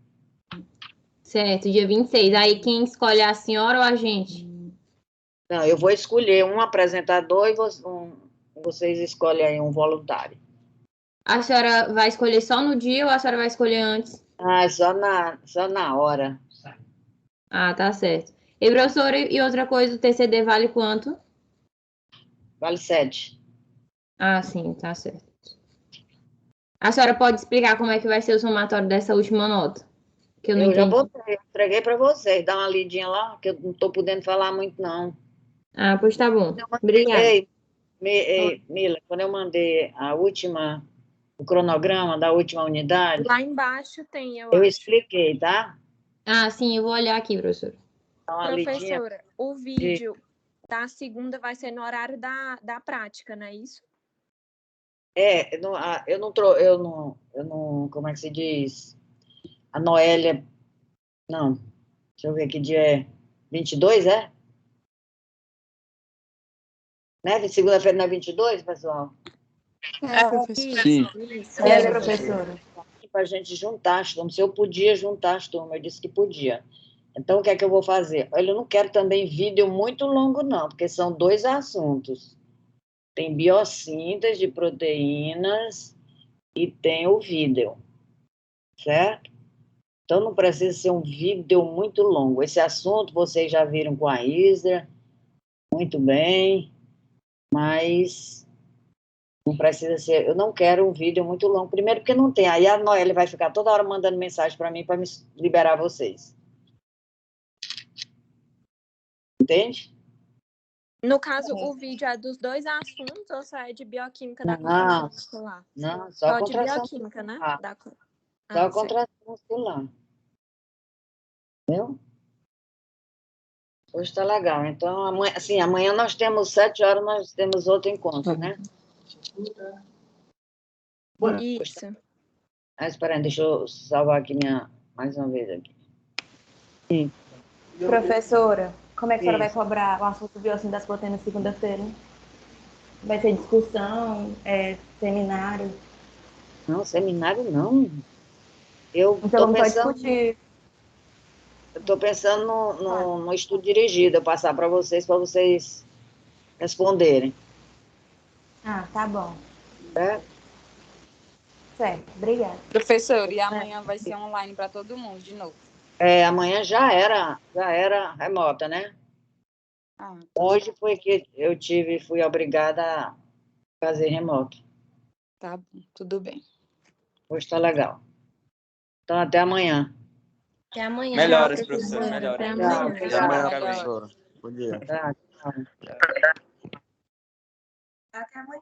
Certo, dia 26. Aí quem escolhe é a senhora ou a gente? Não, eu vou escolher um apresentador e vocês escolhem aí um voluntário. A senhora vai escolher só no dia ou a senhora vai escolher antes? Ah, só na hora. Ah, tá certo. E, professora, e outra coisa, o TCD vale quanto? Vale 7. Ah, sim, tá certo. A senhora pode explicar como é que vai ser o somatório dessa última nota? Que eu não já entendi. entreguei para vocês. Dá uma lidinha lá, que eu não estou podendo falar muito, não. Ah, pois tá bom. Obrigada. Ei, Mila, quando eu mandei o cronograma da última unidade... Lá embaixo tem, eu acho. expliquei, tá? Ah, sim, eu vou olhar aqui, professora. Professora, o vídeo da segunda vai ser no horário da prática, não é isso? Eu não, como é que se diz? A Noélia, não, deixa eu ver que dia é, 22, é? Né? Segunda-feira não é 22, pessoal? Professora. Sim. Professora. Para a gente juntar as turmas, se eu podia juntar as turmas, eu disse que podia. Então, o que é que eu vou fazer? Eu não quero também vídeo muito longo, não, porque são 2 assuntos. Tem biossíntese de proteínas e tem o vídeo, certo? Então, não precisa ser um vídeo muito longo. Esse assunto vocês já viram com a Isra, muito bem, mas não precisa ser... Eu não quero um vídeo muito longo. Primeiro, porque não tem. Aí a Noelle vai ficar toda hora mandando mensagem para mim para me liberar vocês. Entende? No caso, o vídeo é dos 2 assuntos ou só é de bioquímica da contração muscular? Não, só de bioquímica, né? Só a contração muscular. Entendeu? Hoje está legal. Então, amanhã nós temos 7 horas, nós temos outro encontro, né? Isso. Espera aí, deixa eu salvar aqui mais uma vez aqui. Sim. Professora, como é que a senhora vai cobrar o assunto biossíntese das proteínas segunda-feira? Vai ser discussão, seminário? Não, seminário não. Então não pode discutir. Eu estou pensando no estudo dirigido, eu passar para vocês responderem. Ah, tá bom. Certo, obrigada. Professor, e amanhã vai ser online para todo mundo de novo? Amanhã já era remota, né? Hoje foi que eu fui obrigada a fazer remoto. Tá bom, tudo bem. Hoje está legal. Então, até amanhã. Até amanhã. Melhoras, professor. Melhoras. Até amanhã. Até amanhã, professora. Bom dia. Tá. Até amanhã.